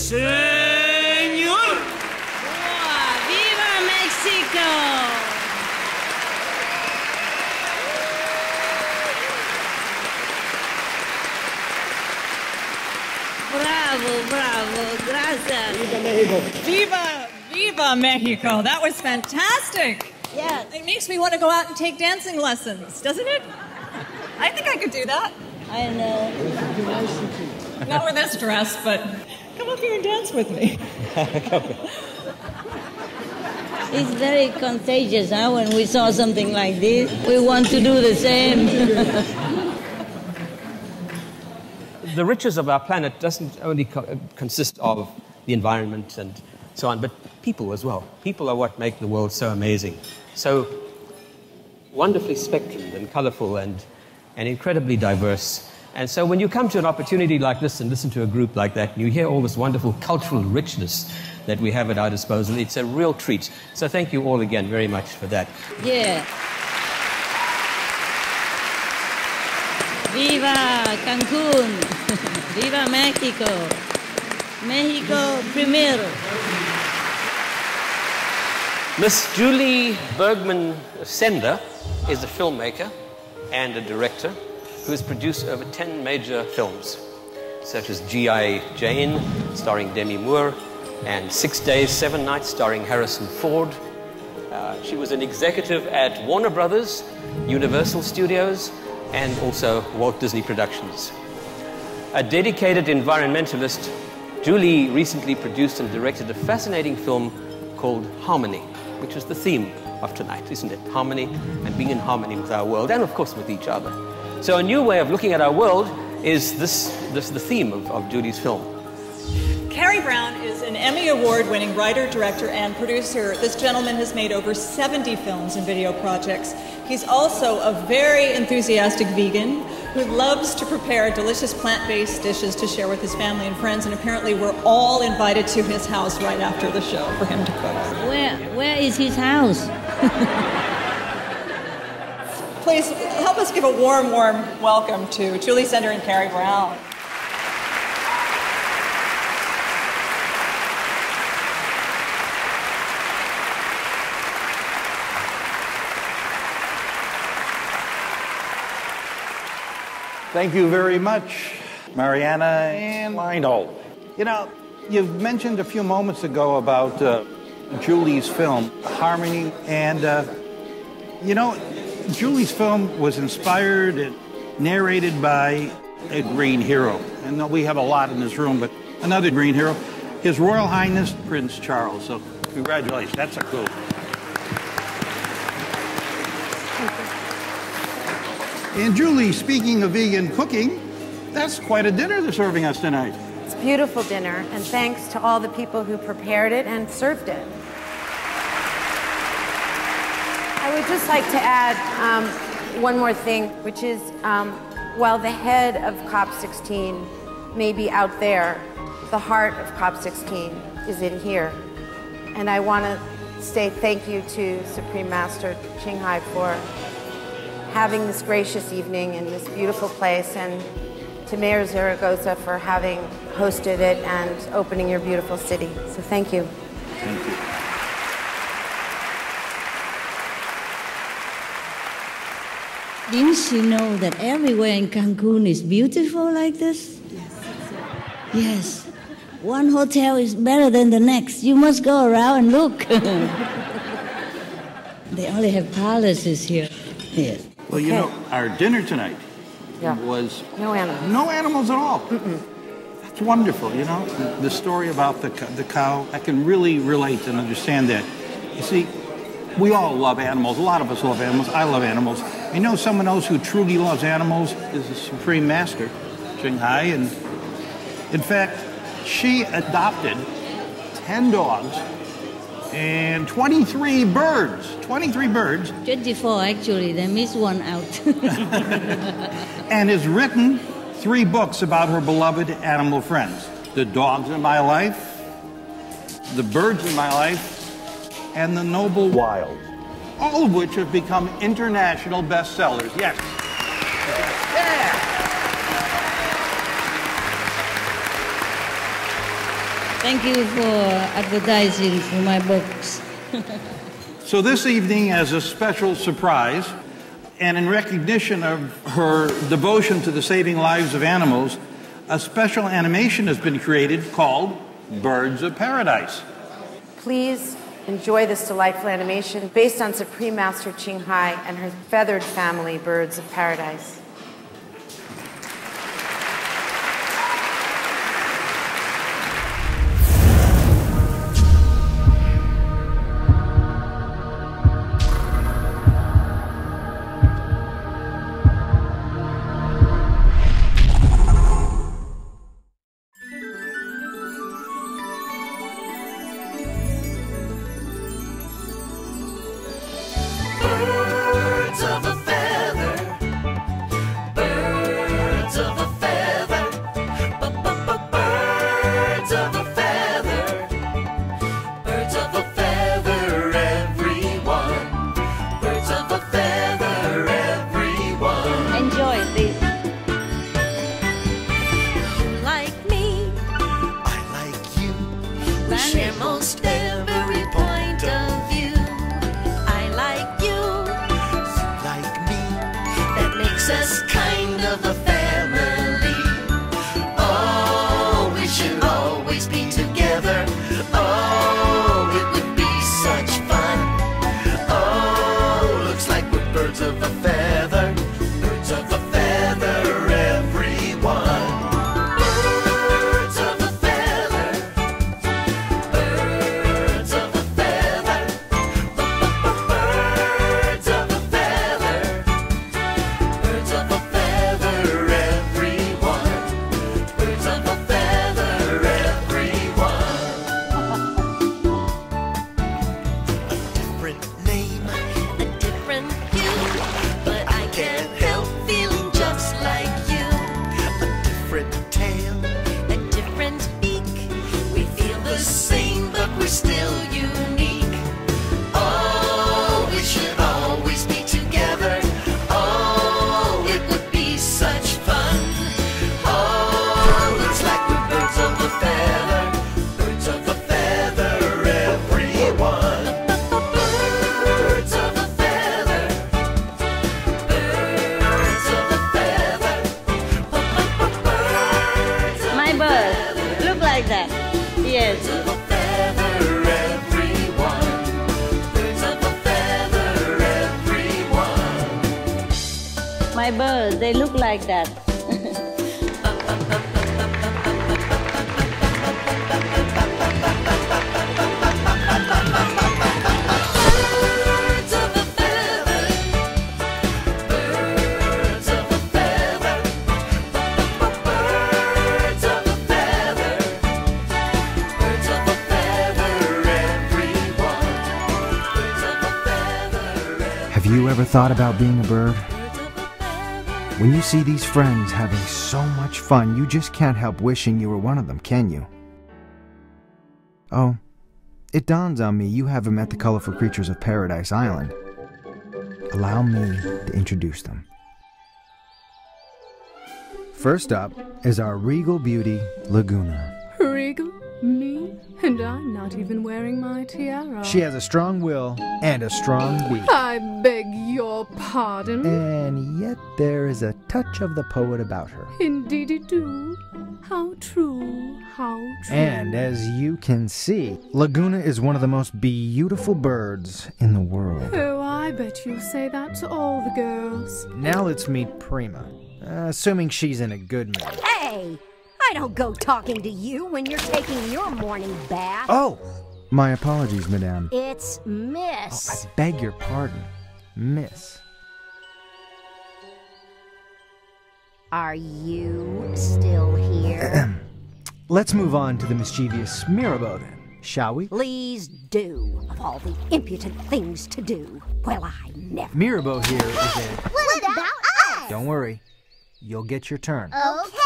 Señor. ¡Viva México! Bravo, bravo, gracias. Viva Mexico. Viva, viva Mexico. That was fantastic. Yes. It makes me want to go out and take dancing lessons, doesn't it? I think I could do that. And not with this dress, but come up here and dance with me. it's very contagious, huh? When we saw something like this, we want to do the same. The riches of our planet doesn't only consist of the environment and so on, but people as well. People are what make the world so amazing, so wonderfully spectrumed and colorful and incredibly diverse. And so when you come to an opportunity like this and listen to a group like that, and you hear all this wonderful cultural richness that we have at our disposal, it's a real treat. So thank you all again very much for that. Yeah. Viva Cancún! Viva Mexico! Mexico primero! Miss Julie Bergman Sender is a filmmaker and a director who has produced over 10 major films, such as G.I. Jane, starring Demi Moore, and 6 Days, 7 Nights, starring Harrison Ford. She was an executive at Warner Brothers, Universal Studios, and also Walt Disney Productions. A dedicated environmentalist, Julie recently produced and directed a fascinating film called Harmony, which is the theme of tonight, isn't it? Harmony, and being in harmony with our world, and of course with each other. So a new way of looking at our world is the theme of Julie's film. Carrie Brown is an Emmy Award-winning writer, director, and producer. This gentleman has made over 70 films and video projects. He's also a very enthusiastic vegan who loves to prepare delicious plant-based dishes to share with his family and friends, and apparently we're all invited to his house right after the show for him to cook. Where is his house? Please help us give a warm, warm welcome to Julie Sender and Carrie Brown. Thank you very much, Mariana and Lionel. You know, you've mentioned a few moments ago about Julie's film, Harmony, and, you know, Julie's film was inspired and narrated by a green hero. And we have a lot in this room, but another green hero, His Royal Highness Prince Charles. So congratulations, that's a coup. And Julie, speaking of vegan cooking, that's quite a dinner they're serving us tonight. It's a beautiful dinner, and thanks to all the people who prepared it and served it. I would just like to add one more thing, which is while the head of COP16 may be out there, the heart of COP16 is in here. And I want to say thank you to Supreme Master Ching Hai for having this gracious evening in this beautiful place, and to Mayor Zaragoza for having hosted it and opening your beautiful city. So thank you. Thank you. Didn't you know that everywhere in Cancun is beautiful like this? Yes. One hotel is better than the next. You must go around and look. They only have palaces here. Yes. Well, you know, our dinner tonight was no animals. No animals at all. That's wonderful, you know. The story about the cow, I can really relate and understand that. You see, we all love animals. A lot of us love animals. I love animals. I know someone else who truly loves animals is the Supreme Master, Ching Hai, and in fact, she adopted 10 dogs and 23 birds. 23 birds. 24, actually. They missed one out. And has written 3 books about her beloved animal friends. The dogs in my life, the birds in my life, and the noble wild. All of which have become international bestsellers. Yes. Yeah. Thank you for advertising for my books. So this evening, as a special surprise, and in recognition of her devotion to the saving lives of animals, a special animation has been created called Birds of Paradise. Please enjoy this delightful animation based on Supreme Master Ching Hai and her feathered family, Birds of Paradise. share most every point of view. I like you, like me. that makes us kind of a family. Oh, we should always be together. Oh, it would be such fun. Oh, looks like we're birds of a feather. Birds of a feather, everyone. Birds of a feather. Birds of a feather. Birds of a feather. Birds of a feather, everyone. Birds of a feather, everyone. A different name, a different hue, but I can't help feeling just like you. A different tail, a different beak. We feel the same, but we're still unique. Oh, we should always be together. Oh, it would be such fun. Oh, looks like we're birds of a feather. Birds of a feather, everyone. Birds of a feather. Birds of a feather. My bird, look like that. Yes. Birds of a feather, everyone. Birds of a feather, everyone. My bird, they look like that. Birds of a feather. Birds of a feather. Birds of a feather. Birds of a feather, everyone. Birds of a feather. Have you ever thought about being a bird? When you see these friends having so much fun, you just can't help wishing you were one of them, can you? Oh, it dawns on me you haven't met the colorful creatures of Paradise Island. Allow me to introduce them. First up is our regal beauty, Laguna. Regal? Me? And I'm not even wearing my tiara. She has a strong will and a strong beak. I beg your pardon. And yet there is a touch of the poet about her. Indeedy do. How true, how true. And as you can see, Laguna is one of the most beautiful birds in the world. Oh, I bet you say that to all the girls. Now let's meet Prima, assuming she's in a good mood. Hey! I don't go talking to you when you're taking your morning bath. Oh! My apologies, madame. It's Miss. I beg your pardon, Miss. Are you still here? Let's move on to the mischievous Mirabeau then, shall we? Please do. Of all the impudent things to do. Well, I never. Mirabeau here is a... What about us? Don't worry, you'll get your turn. Okay.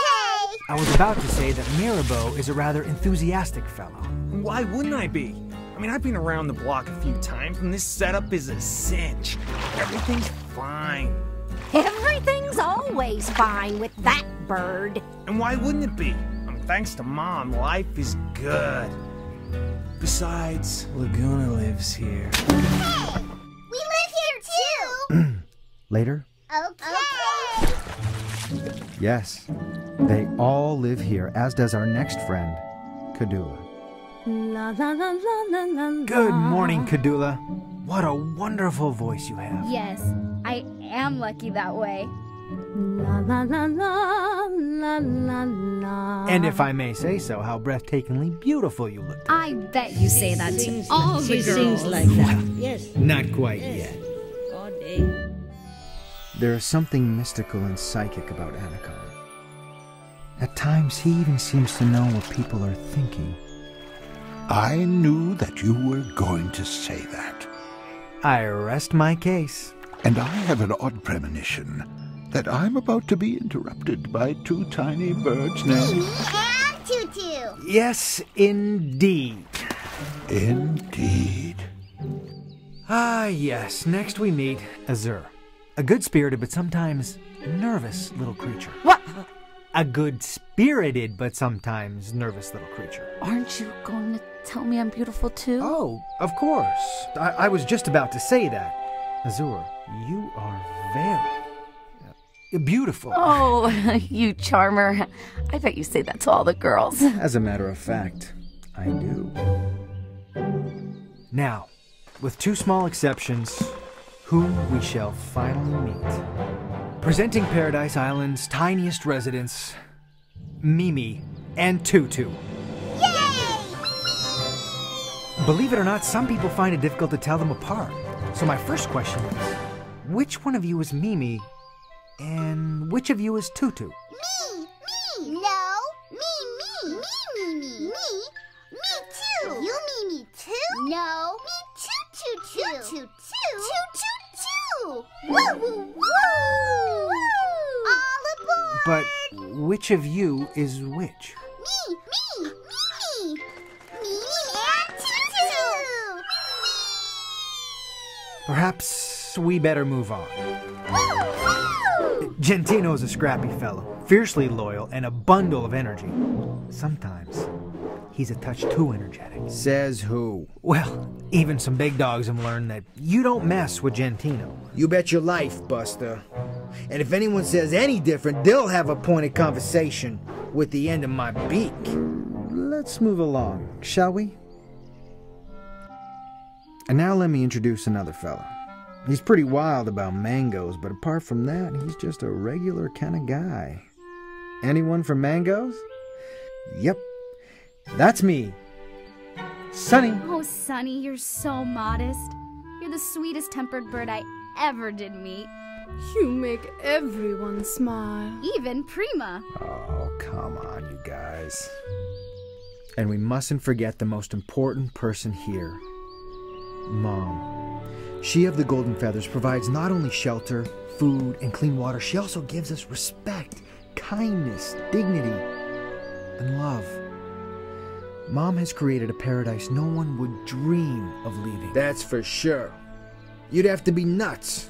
I was about to say that Mirabeau is a rather enthusiastic fellow. Why wouldn't I be? I mean, I've been around the block a few times, and this setup is a cinch. Everything's fine. Everything's always fine with that bird. And why wouldn't it be? I mean, thanks to Mom, life is good. Besides, Laguna lives here. Hey! We live here too! Later? Okay. Yes, they all live here, as does our next friend, Kadula. La la la la la la la. Good morning, Kadula. What a wonderful voice you have. Yes, I am lucky that way. La la la la la la la. And if I may say so, how breathtakingly beautiful you look. I bet you say that to all the girls. She sings like that. Yes. Not quite yet. All day. There is something mystical and psychic about Anaconda. At times, he even seems to know what people are thinking. I knew that you were going to say that. I rest my case. And I have an odd premonition that I'm about to be interrupted by two tiny birds named... And Tutu. Yes, indeed. Indeed. Ah, yes. Next we meet Azure. A good-spirited but sometimes nervous little creature. What? A good-spirited but sometimes nervous little creature. Aren't you going to tell me I'm beautiful too? Oh, of course. I was just about to say that. Azure, you are very beautiful. Oh, you charmer. I bet you say that to all the girls. As a matter of fact, I do. Now, with two small exceptions, whom we shall finally meet. Presenting Paradise Island's tiniest residents, Mimi and Tutu. Yay! Believe it or not, some people find it difficult to tell them apart. So my first question is, which one of you is Mimi and which of you is Tutu? Me! No! Me too! You me too? No! Me too! Woo woo woo! All aboard! But which of you is which? Me and Tutu! Perhaps we better move on. Gentino's a scrappy fellow, fiercely loyal, and a bundle of energy. Sometimes he's a touch too energetic. Says who? Well, even some big dogs have learned that you don't mess with Gentino. You bet your life, Buster. And if anyone says any different, they'll have a pointed conversation with the end of my beak. Let's move along, shall we? And now let me introduce another fella. He's pretty wild about mangoes, but apart from that, he's just a regular kind of guy. Anyone for mangoes? Yep, that's me. Sunny. Oh, Sunny, you're so modest. You're the sweetest tempered bird I ever did meet. You make everyone smile. Even Prima. Oh, come on, you guys. And we mustn't forget the most important person here. Mom. She of the Golden Feathers provides not only shelter, food, and clean water, she also gives us respect, kindness, dignity, and love. Mom has created a paradise no one would dream of leaving. That's for sure. You'd have to be nuts.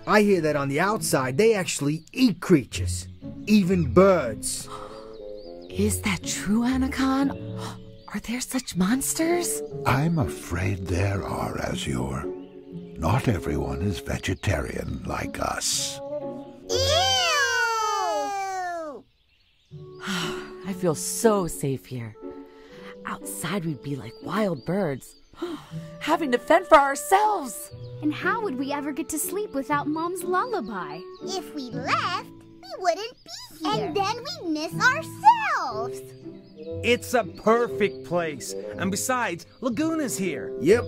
I hear that on the outside, they actually eat creatures, even birds. Is that true, Anakan? Are there such monsters? I'm afraid there are, Azure. Not everyone is vegetarian like us. I feel so safe here. Outside we'd be like wild birds, having to fend for ourselves. And how would we ever get to sleep without Mom's lullaby? If we left, we wouldn't be here. And then we'd miss ourselves. It's a perfect place. And besides, Laguna's here. Yep,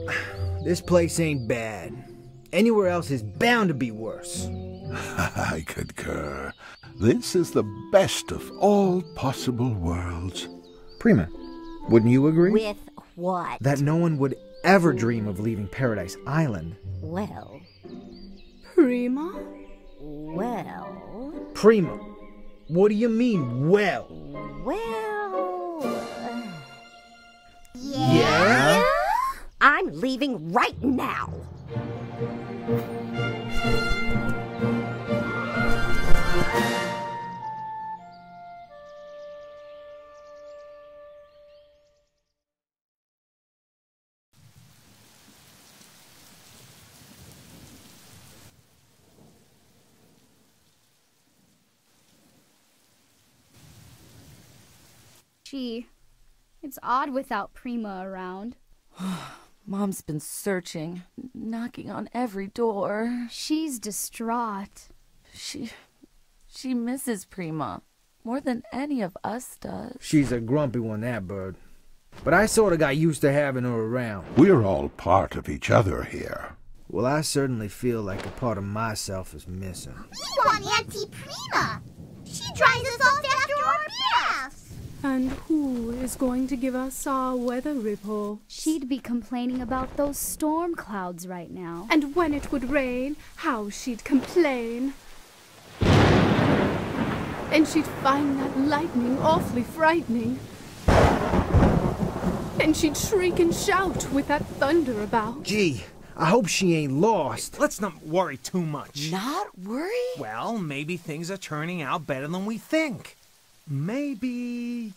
this place ain't bad. Anywhere else is bound to be worse. I concur. This is the best of all possible worlds. Prima, wouldn't you agree? With what? That no one would ever dream of leaving Paradise Island. Well. Prima? Well. Prima, what do you mean, well? Well. Yeah? I'm leaving right now. Gee, it's odd without Prima around. Mom's been searching, knocking on every door. She's distraught. She misses Prima more than any of us does. She's a grumpy one, that bird. But I sort of got used to having her around. We're all part of each other here. Well, I certainly feel like a part of myself is missing. We want Auntie Prima. She dries us off after our baths. And who is going to give us our weather report? She'd be complaining about those storm clouds right now. And when it would rain, how she'd complain. And she'd find that lightning awfully frightening. And she'd shriek and shout with that thunder about. Gee, I hope she ain't lost. Let's not worry too much. Not worry? Well, maybe things are turning out better than we think. Maybe...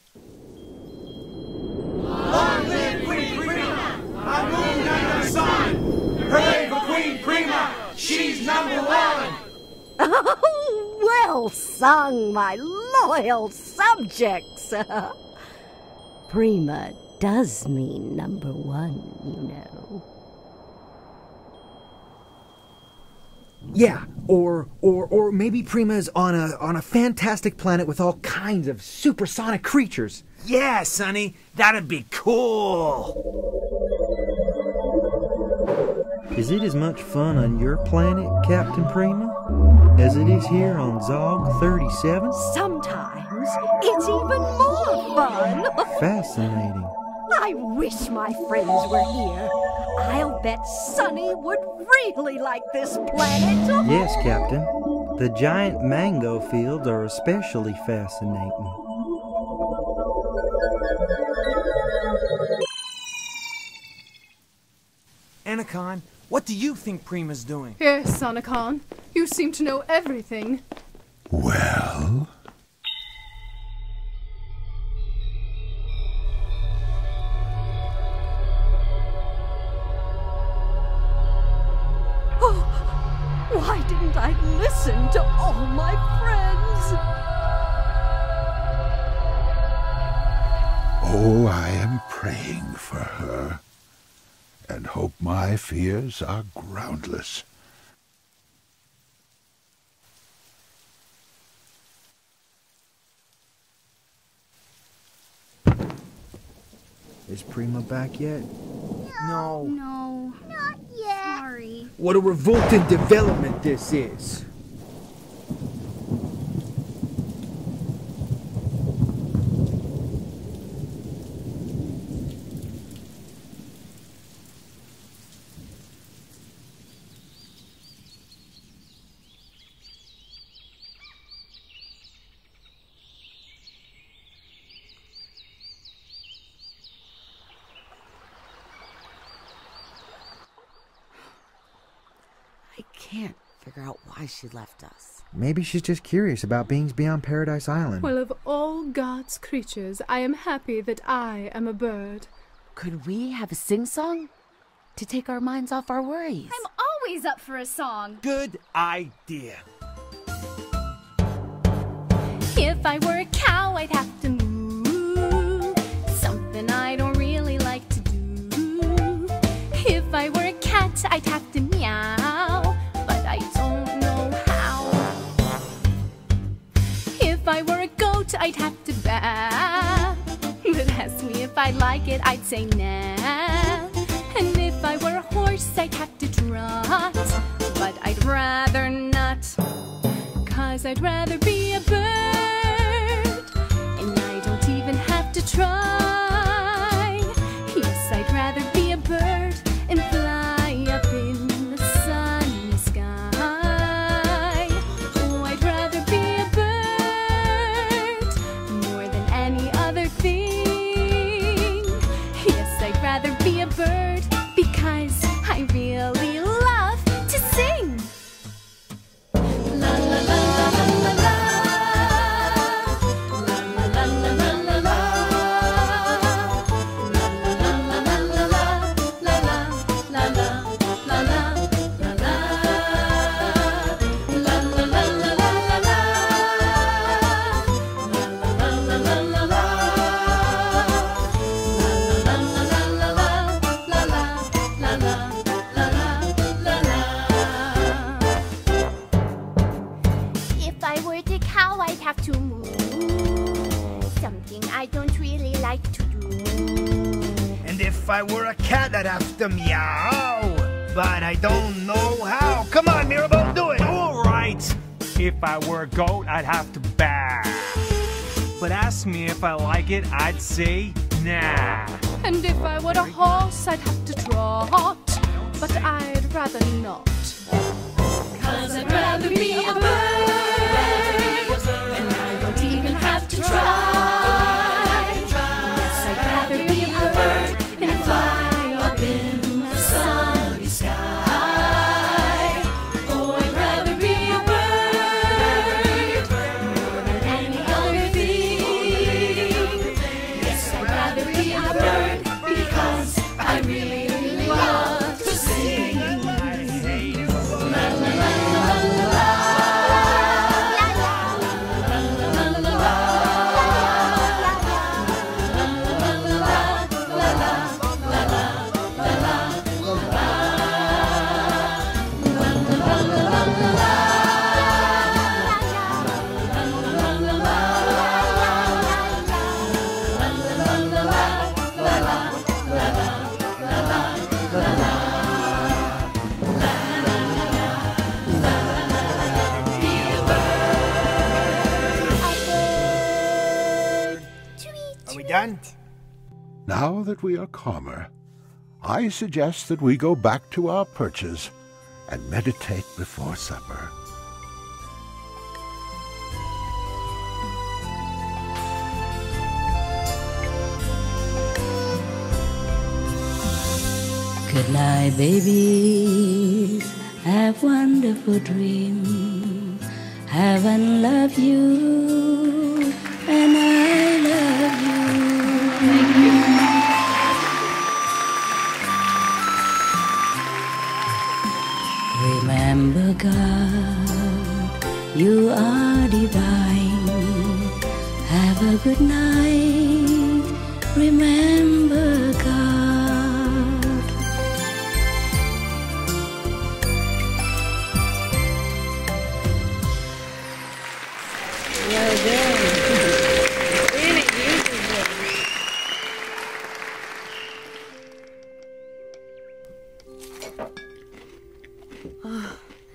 Long live Queen Well sung, my loyal subjects. Prima does mean number one, you know. Yeah, or maybe Prima's on a fantastic planet with all kinds of supersonic creatures. Yeah, Sonny, that'd be cool. Is it as much fun on your planet, Captain Prima, as it is here on Zog 37? Sometimes it's even more fun. Fascinating. I wish my friends were here. I'll bet Sonny would really like this planet. Yes, Captain. The giant mango fields are especially fascinating. Anakin, what do you think Prima's doing? Yes, Anakin. You seem to know everything. Well? Why didn't I listen to all my friends? Oh, I am praying for her, and hope my fears are groundless. Is Prima back yet? No. No. Not yet. Sorry. What a revolting development this is. I can't figure out why she left us. Maybe she's just curious about beings beyond Paradise Island. Well, of all God's creatures, I am happy that I am a bird. Could we have a sing-song to take our minds off our worries? I'm always up for a song. Good idea. If I were a cow, I'd have to moo. Something I don't really like to do. If I were a cat, I'd have to meow, but I don't know how. If I were a goat, I'd have to baa. But ask me if I like it, I'd say nah. And if I were a horse, I'd have to trot, but I'd rather not, 'cause I'd rather be a bird, and I don't even have to try. Yes, I'd rather be a bird and fly up in the sunny sky. Oh, I'd rather be a bird more than any other thing. Yes, I'd rather be a bird because I really love to sing. La la la la la la. La la la la la la la. La la la la la la la. La la la la la la. La la la la la la la. La la la la la la. If I were the cow, I'd have to moo. Something I don't really like to do. And if I were a cat, I'd have to meow, but I don't know how. Come on, Mirabel, do it. All right. If I were a goat, I'd have to baa. But ask me if I like it, I'd say nah. And if I were a horse, I'd have to trot, but I'd rather not. 'Cause I'd rather be a bird, and I don't even have to try. Yes, I'd rather be a bird and fly up in the sunny sky. Oh, I'd rather be a bird more than any other thing. Yes, I'd rather be a bird because I really love to sing. La la la la la la. President. Now that we are calmer, I suggest that we go back to our perches and meditate before supper. Good night, babies. Have wonderful dreams. Heaven love you, and I love you. Thank you. Remember, God, you are divine. Have a good night. Remember, God. Well done. Really beautiful.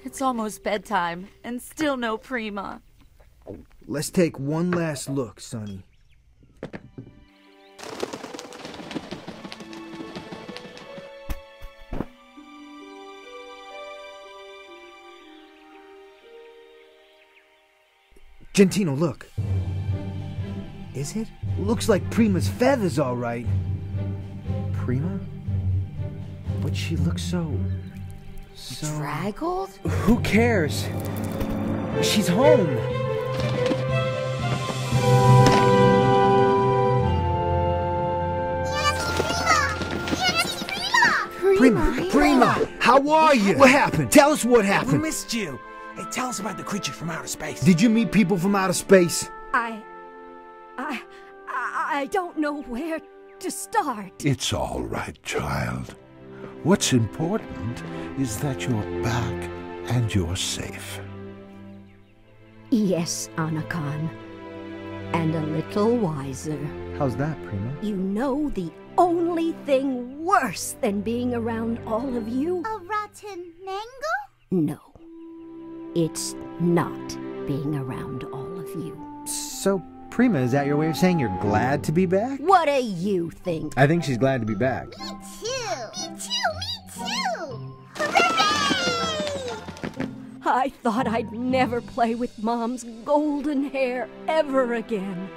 It's almost bedtime, and still no Prima. Let's take one last look, Sonny. Gentino, look. Is it? Looks like Prima's feathers, all right. Prima? But she looks so... Draggled? Who cares? She's home. Prima, how are you? What happened? Tell us what happened. We missed you. Hey, tell us about the creatures from outer space. Did you meet people from outer space? I don't know where to start. It's all right, child. What's important is that you're back and you're safe. Yes, Anakan. And a little wiser. How's that, Prima? You know the only thing worse than being around all of you? A rotten mango? No. It's not being around all of you. So, Prima, is that your way of saying you're glad to be back? What do you think? I think she's glad to be back. Me too! Me too! Hooray! I thought I'd never play with Mom's golden hair ever again.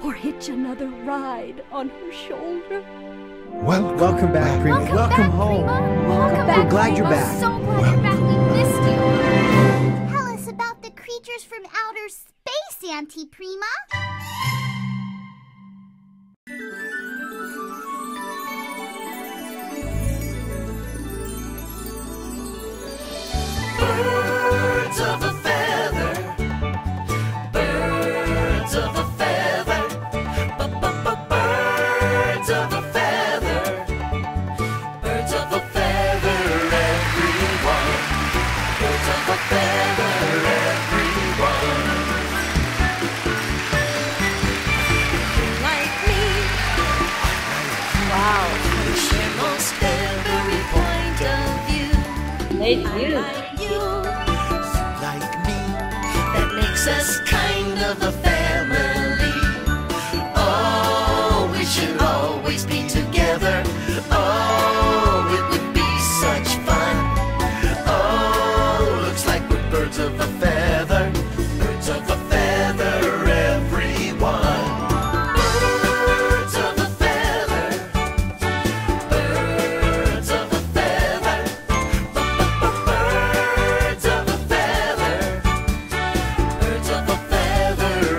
Or hitch another ride on her shoulder. Welcome back, Prima. Welcome home. Welcome back, We're glad you're Prima. back. So glad you're back. We missed you. Tell us about the creatures from outer space, Auntie Prima. Birds of a feather. Birds of a feather. Birds of a feather. Birds of a feather, everyone. Birds of a feather, everyone. Like me. Wow. You share most every point of view. Hey, you. Like you. Like me. That makes us kind of a family. Oh, we should always be together. Oh, it would be such fun. Oh, looks like we're birds of a feather. Birds of a feather, everyone. Birds of a feather. Birds of a feather. Birds of a feather. Birds of a feather,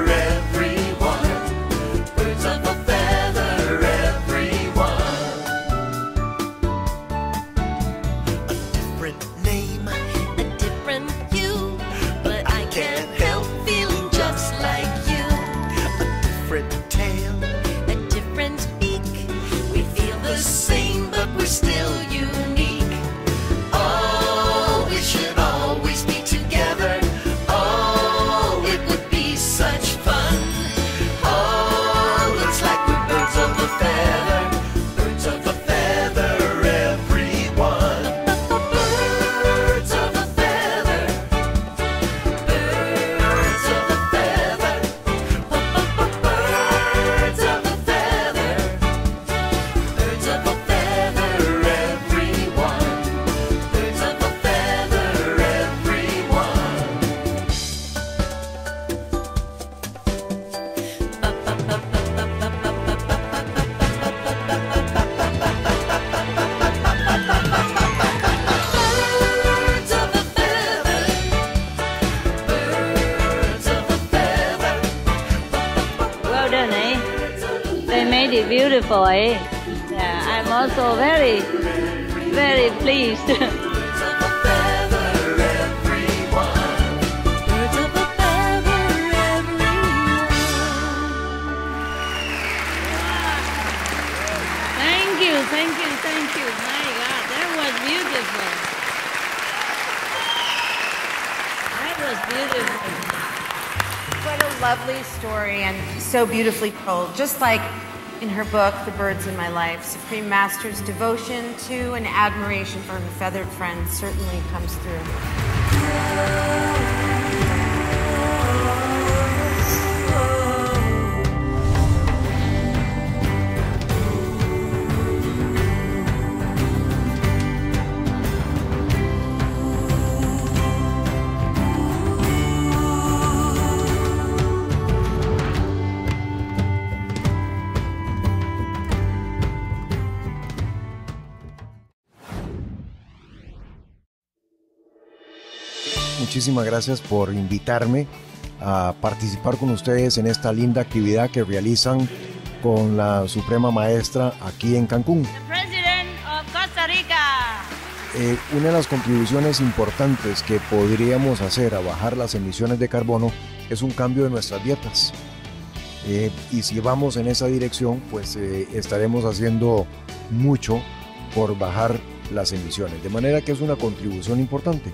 pretty beautiful, eh? Yeah, I'm also very, very pleased. Thank you. My God, that was beautiful. That was beautiful. What a lovely story and so beautifully told. Just like in her book, The Birds in My Life, Supreme Master's devotion to and admiration for her feathered friends certainly comes through. Muchísimas gracias por invitarme a participar con ustedes en esta linda actividad que realizan con la Suprema Maestra aquí en Cancún. President of Costa Rica. Una de las contribuciones importantes que podríamos hacer a bajar las emisiones de carbono es un cambio de nuestras dietas. Y si vamos en esa dirección, pues estaremos haciendo mucho por bajar las emisiones. De manera que es una contribución importante.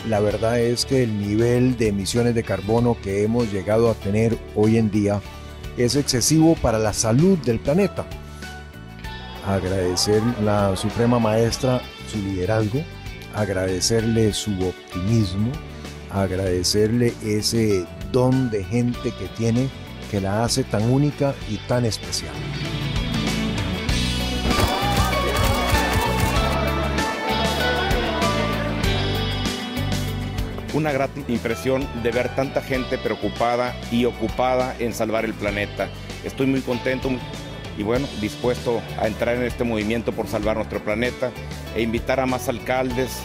La verdad es que el nivel de emisiones de carbono que hemos llegado a tener hoy en día es excesivo para la salud del planeta. Agradecer a la Suprema Maestra su liderazgo, agradecerle su optimismo, agradecerle ese don de gente que tiene que la hace tan única y tan especial. Una grata impresión de ver tanta gente preocupada y ocupada en salvar el planeta. Estoy muy contento y bueno, dispuesto a entrar en este movimiento por salvar nuestro planeta e invitar a más alcaldes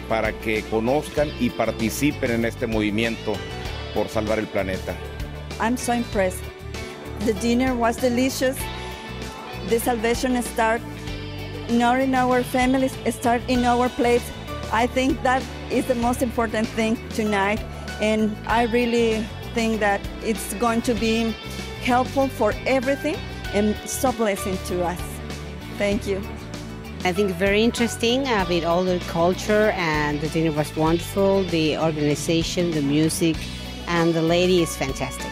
para que conozcan y participen en este movimiento por salvar el planeta. I'm so impressed. The dinner was delicious. The salvation start not in our families, start in our plates. I think that is the most important thing tonight, and I really think that it's going to be helpful for everything and so blessing to us. Thank you. I think very interesting with all the culture, and the dinner was wonderful, the organization, the music, and the lady is fantastic.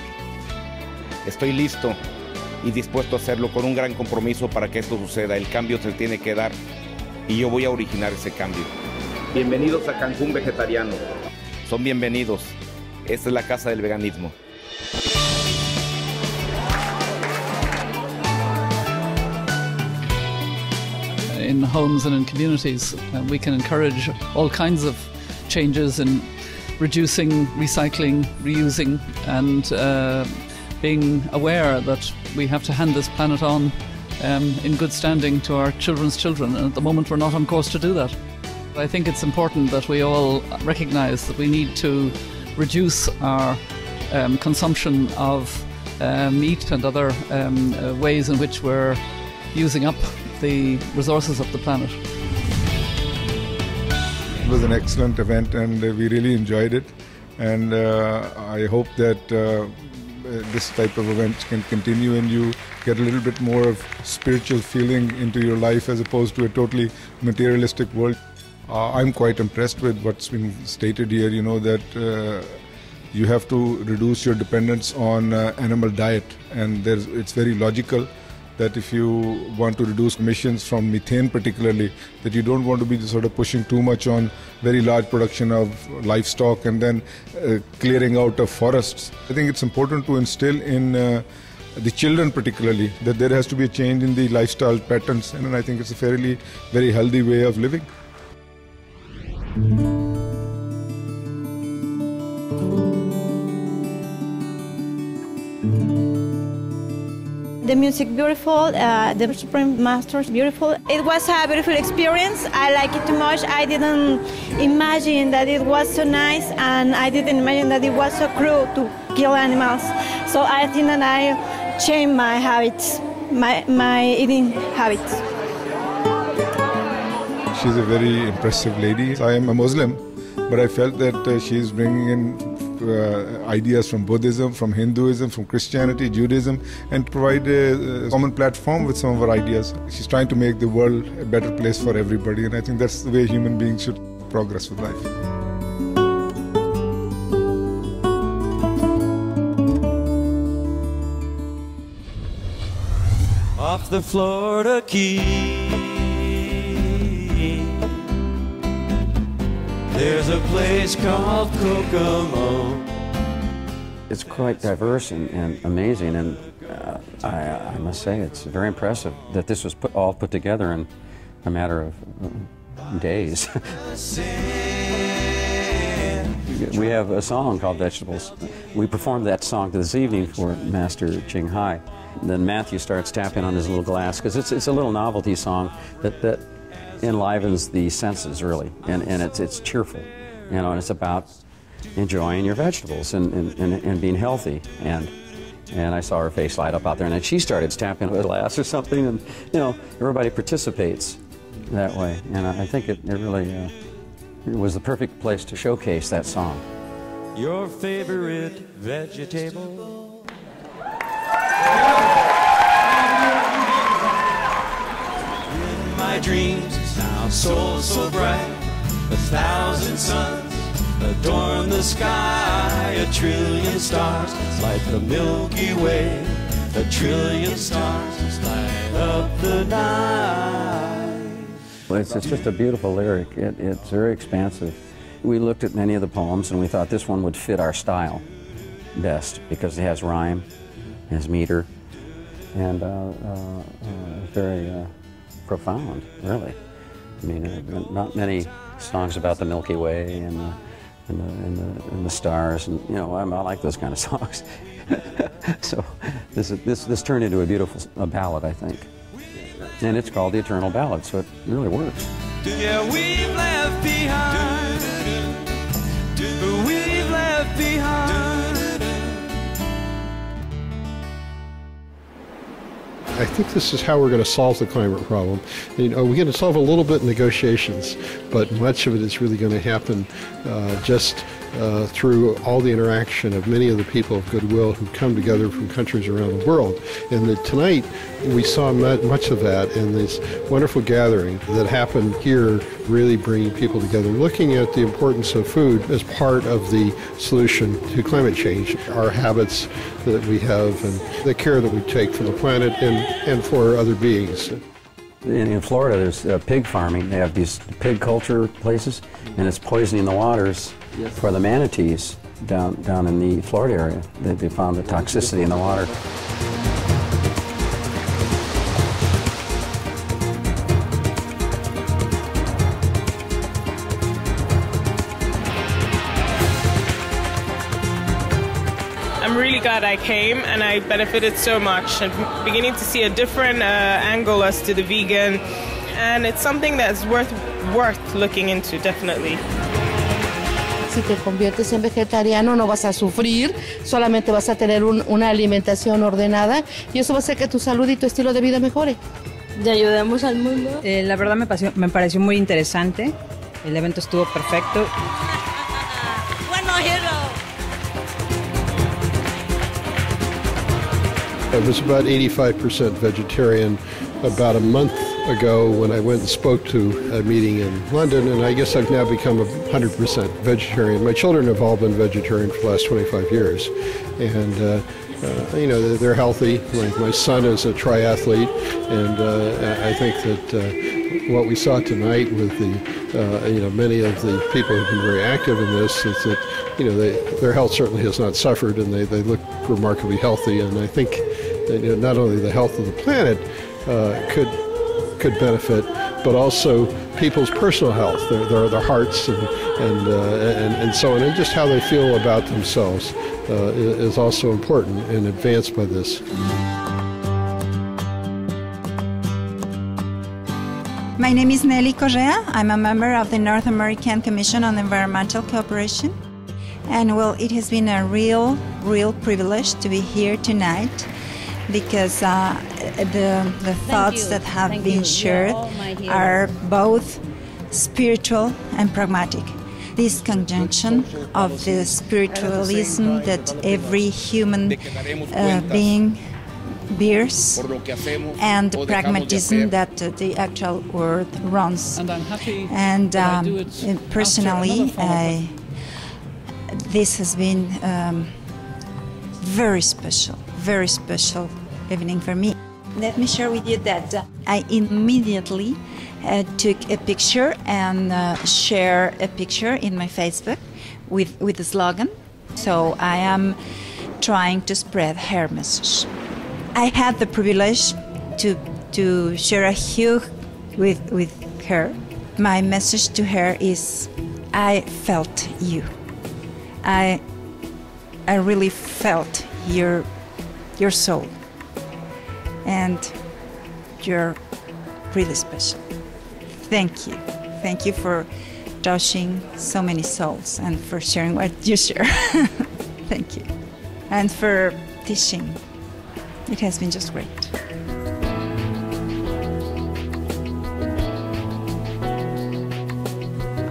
Estoy listo y dispuesto a hacerlo con un gran compromiso para que esto suceda. El cambio se tiene que dar y yo voy a originar ese cambio. Bienvenidos a Cancún Vegetariano. Son bienvenidos. Esta es la casa del veganismo. In homes and in communities, we can encourage all kinds of changes in reducing, recycling, reusing, and being aware that we have to hand this planet on in good standing to our children's children. And at the moment, we're not on course to do that. I think it's important that we all recognise that we need to reduce our consumption of meat and other ways in which we're using up the resources of the planet. It was an excellent event and we really enjoyed it, and I hope that this type of events can continue and you get a little bit more of spiritual feeling into your life as opposed to a totally materialistic world. I'm quite impressed with what's been stated here, you know, that you have to reduce your dependence on animal diet, and it's very logical that if you want to reduce emissions from methane particularly, that you don't want to be sort of pushing too much on very large production of livestock and then clearing out of forests. I think it's important to instill in the children particularly that there has to be a change in the lifestyle patterns, and I think it's a very healthy way of living. The music beautiful, the Supreme Master's beautiful. It was a beautiful experience. I like it too much. I didn't imagine that it was so nice, and I didn't imagine that it was so cruel to kill animals. So I think that I changed my habits my eating habits. She's a very impressive lady. I am a Muslim, but I felt that she's bringing in ideas from Buddhism, from Hinduism, from Christianity, Judaism, and provide a common platform with some of her ideas. She's trying to make the world a better place for everybody, and I think that's the way human beings should progress with life. Off the Florida Keys, there's a place called Kokomo. It's quite diverse and amazing, and I must say it's very impressive that this was all put together in a matter of days. We have a song called Vegetables. We performed that song this evening for Master Ching Hai. Then Matthew starts tapping on his little glass, because it's a little novelty song that enlivens the senses, really, and it's cheerful, you know, and it's about enjoying your vegetables and being healthy. And I saw her face light up out there, and then she started tapping a glass or something, and you know, everybody participates that way. And I think it really it was the perfect place to showcase that song. Your favorite vegetable? In my dreams, now so bright, 1,000 suns adorn the sky, 1 trillion stars light the Milky Way, 1 trillion stars light up the night. It's just a beautiful lyric. It's very expansive. We looked at many of the poems and we thought this one would fit our style best because it has rhyme, it has meter, and it's very profound, really. I mean, not many songs about the Milky Way and the stars, and you know, I like those kind of songs. So this turned into a beautiful ballad, I think. And it's called the Eternal Ballad, so it really works. Yeah, we've left behind. We've left behind. I think this is how we're going to solve the climate problem. You know, we're going to solve a little bit in negotiations, but much of it is really going to happen just through all the interaction of many of the people of goodwill who come together from countries around the world. And tonight we saw much of that in this wonderful gathering that happened here, really bringing people together, looking at the importance of food as part of the solution to climate change, our habits that we have and the care that we take for the planet and for other beings. In Florida, there's pig farming. They have these pig culture places, and it's poisoning the waters for the manatees down in the Florida area. They found the toxicity in the water. I'm really glad I came, and I benefited so much. I'm beginning to see a different angle as to the vegan, and it's something that's worth looking into, definitely. Si te conviertes en vegetariano no vas a sufrir, solamente vas a tener una alimentación ordenada y eso va a hacer que tu salud y tu estilo de vida mejore. Y ayudemos al mundo. La verdad me pareció muy interesante, el evento estuvo perfecto. Bueno, hero. It was about 85% vegetarian about a month ago when I went and spoke to a meeting in London, and I guess I've now become 100% vegetarian. My children have all been vegetarian for the last 25 years, and you know, they're healthy. My son is a triathlete, and I think that what we saw tonight with the you know, many of the people who've been very active in this is that, you know, their health certainly has not suffered, and they look remarkably healthy. And I think that, you know, not only the health of the planet could benefit, but also people's personal health, their hearts and so on, and just how they feel about themselves is also important and advanced by this. My name is Nelly Correa. I'm a member of the North American Commission on Environmental Cooperation. And well, it has been a real privilege to be here tonight. because the thoughts that have been shared are both spiritual and pragmatic. This conjunction of the spiritualism that every human being bears and the pragmatism that the actual world runs. And personally, this has been very special evening for me. Let me share with you that I immediately took a picture and share a picture in my Facebook with the slogan. So I am trying to spread her message. I had the privilege to share a hug with her. My message to her is, I felt you. I really felt your soul, and you're really special. Thank you for touching so many souls and for sharing what you share. Thank you, and for teaching. It has been just great.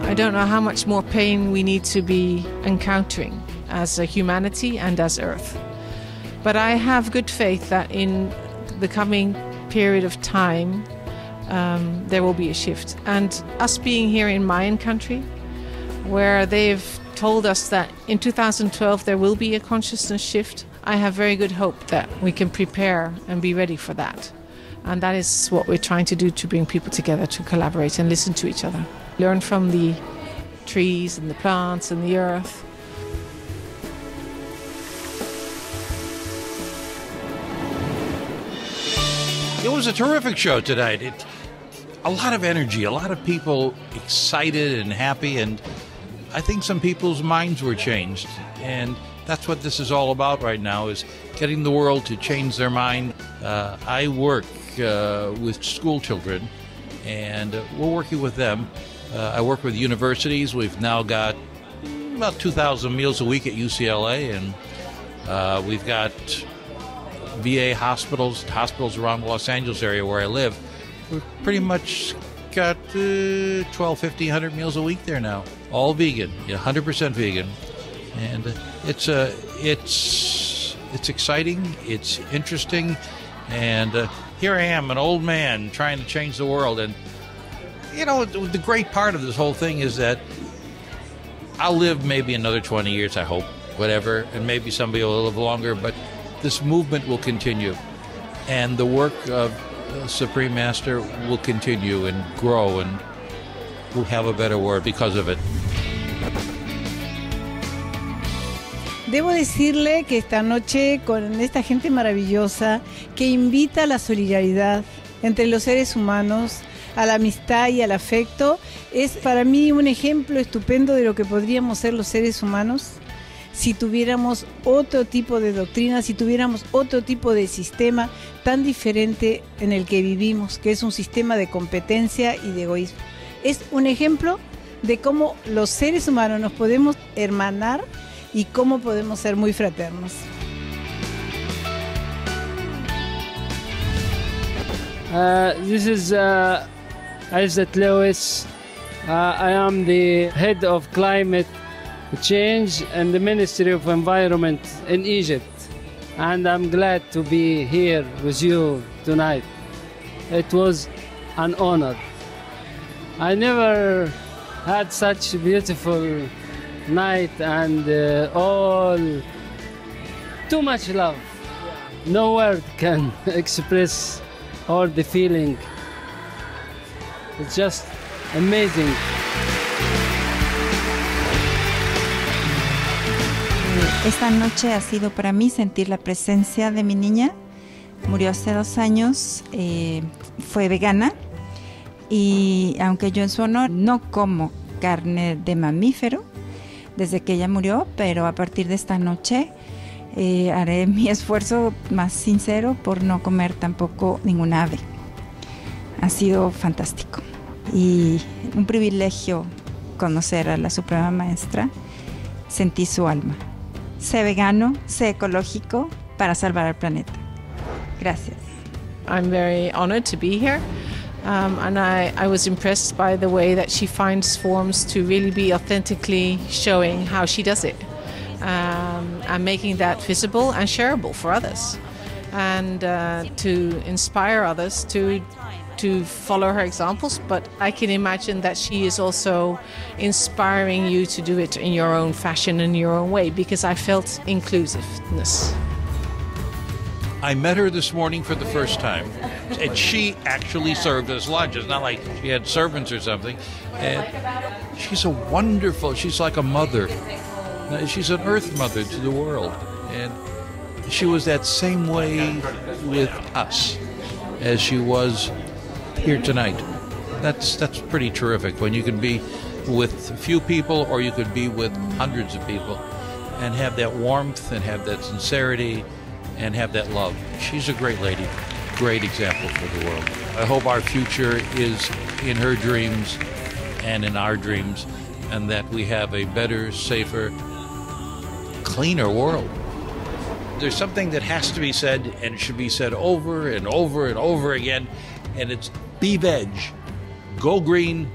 I don't know how much more pain we need to be encountering as a humanity and as Earth. But I have good faith that in the coming period of time, there will be a shift. And us being here in Mayan country, where they've told us that in 2012 there will be a consciousness shift, I have very good hope that we can prepare and be ready for that. And that is what we're trying to do, to bring people together, to collaborate and listen to each other. Learn from the trees and the plants and the earth. It was a terrific show tonight. A lot of energy, a lot of people excited and happy, and I think some people's minds were changed. And that's what this is all about right now, is getting the world to change their mind. I work with school children, and we're working with them. I work with universities. We've now got about 2,000 meals a week at UCLA, and we've got VA hospitals around the Los Angeles area where I live. We've pretty much got 1,200 meals a week there now, all vegan, 100% vegan. And it's exciting, it's interesting, and here I am, an old man trying to change the world. And the great part of this whole thing is that I'll live maybe another 20 years, I hope, whatever, and maybe somebody will live longer, but this movement will continue, and the work of Supreme Master will continue and grow, and we'll have a better world because of it. Debo decirle que esta noche, con esta gente maravillosa que invita a la solidaridad entre los seres humanos, a la amistad y al afecto, es para mí un ejemplo estupendo de lo que podríamos ser los seres humanos si tuviéramos otro tipo de doctrina, si tuviéramos otro tipo de sistema tan diferente en el que vivimos, que es un sistema de competencia y de egoísmo. Es un ejemplo de cómo los seres humanos nos podemos hermanar y cómo podemos ser muy fraternos. This is Isaac Lewis. I am the head of climate change and the Ministry of Environment in Egypt, and I'm glad to be here with you tonight. It was an honor. I never had such a beautiful night, and all too much love. No word can express all the feeling. It's just amazing. Esta noche ha sido para mí sentir la presencia de mi niña. Murió hace 2 años, fue vegana, y aunque yo en su honor no como carne de mamífero desde que ella murió, pero a partir de esta noche haré mi esfuerzo más sincero por no comer tampoco ningún ave. Ha sido fantástico y un privilegio conocer a la Suprema Maestra. Sentí su alma. Sé vegano, sé ecológico para salvar al planeta. Gracias. I'm very honored to be here. And I was impressed by the way that she finds forms to really be authentically showing how she does it, and making that visible and shareable for others, and to inspire others to follow her examples. But I can imagine that she is also inspiring you to do it in your own fashion, in your own way, because I felt inclusiveness. I met her this morning for the first time, and she actually served us lunch. It's not like she had servants or something. And she's she's like a mother. She's an earth mother to the world. And she was that same way with us as she was here tonight. That's pretty terrific when you can be with a few people or you could be with hundreds of people and have that warmth and have that sincerity and have that love. She's a great lady, great example for the world. I hope our future is in her dreams and in our dreams, and that we have a better, safer, cleaner world. There's something that has to be said and should be said over and over and over again, and it's be veg, go green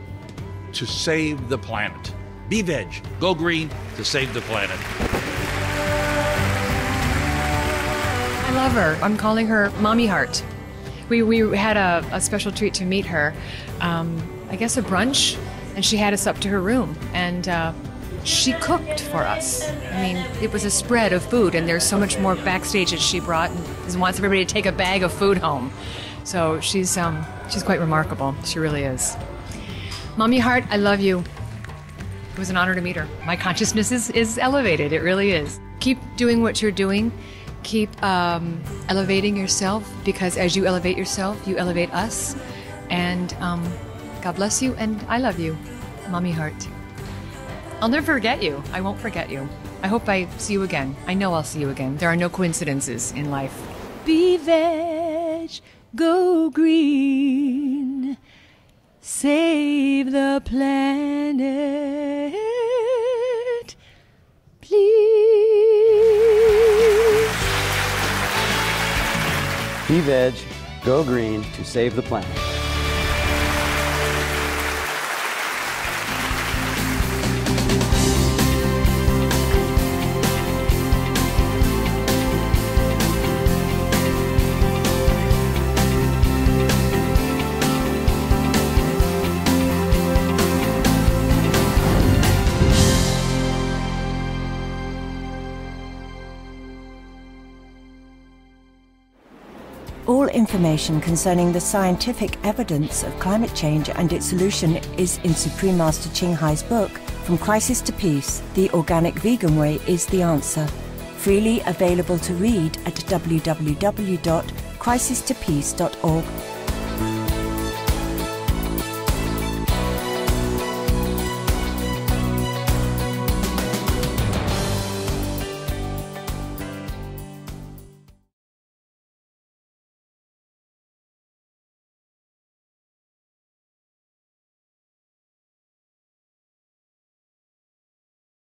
to save the planet. Be veg, go green to save the planet. I love her. I'm calling her Mommy Heart. We had a special treat to meet her, I guess a brunch, and she had us up to her room, and she cooked for us. I mean, it was a spread of food, and there's so much more backstage that she brought, and wants everybody to take a bag of food home. So she's quite remarkable. She really is. Mommy Heart, I love you. It was an honor to meet her. My consciousness is elevated. It really is. Keep doing what you're doing. Keep elevating yourself, because as you elevate yourself, you elevate us. And God bless you, and I love you, Mommy Heart. I'll never forget you. I won't forget you. I hope I see you again. I know I'll see you again. There are no coincidences in life. Be veg, go green, save the planet, please. Be veg, go green to save the planet. All information concerning the scientific evidence of climate change and its solution is in Supreme Master Ching Hai's book, From Crisis to Peace, The Organic Vegan Way is the Answer. Freely available to read at www.crisistopeace.org.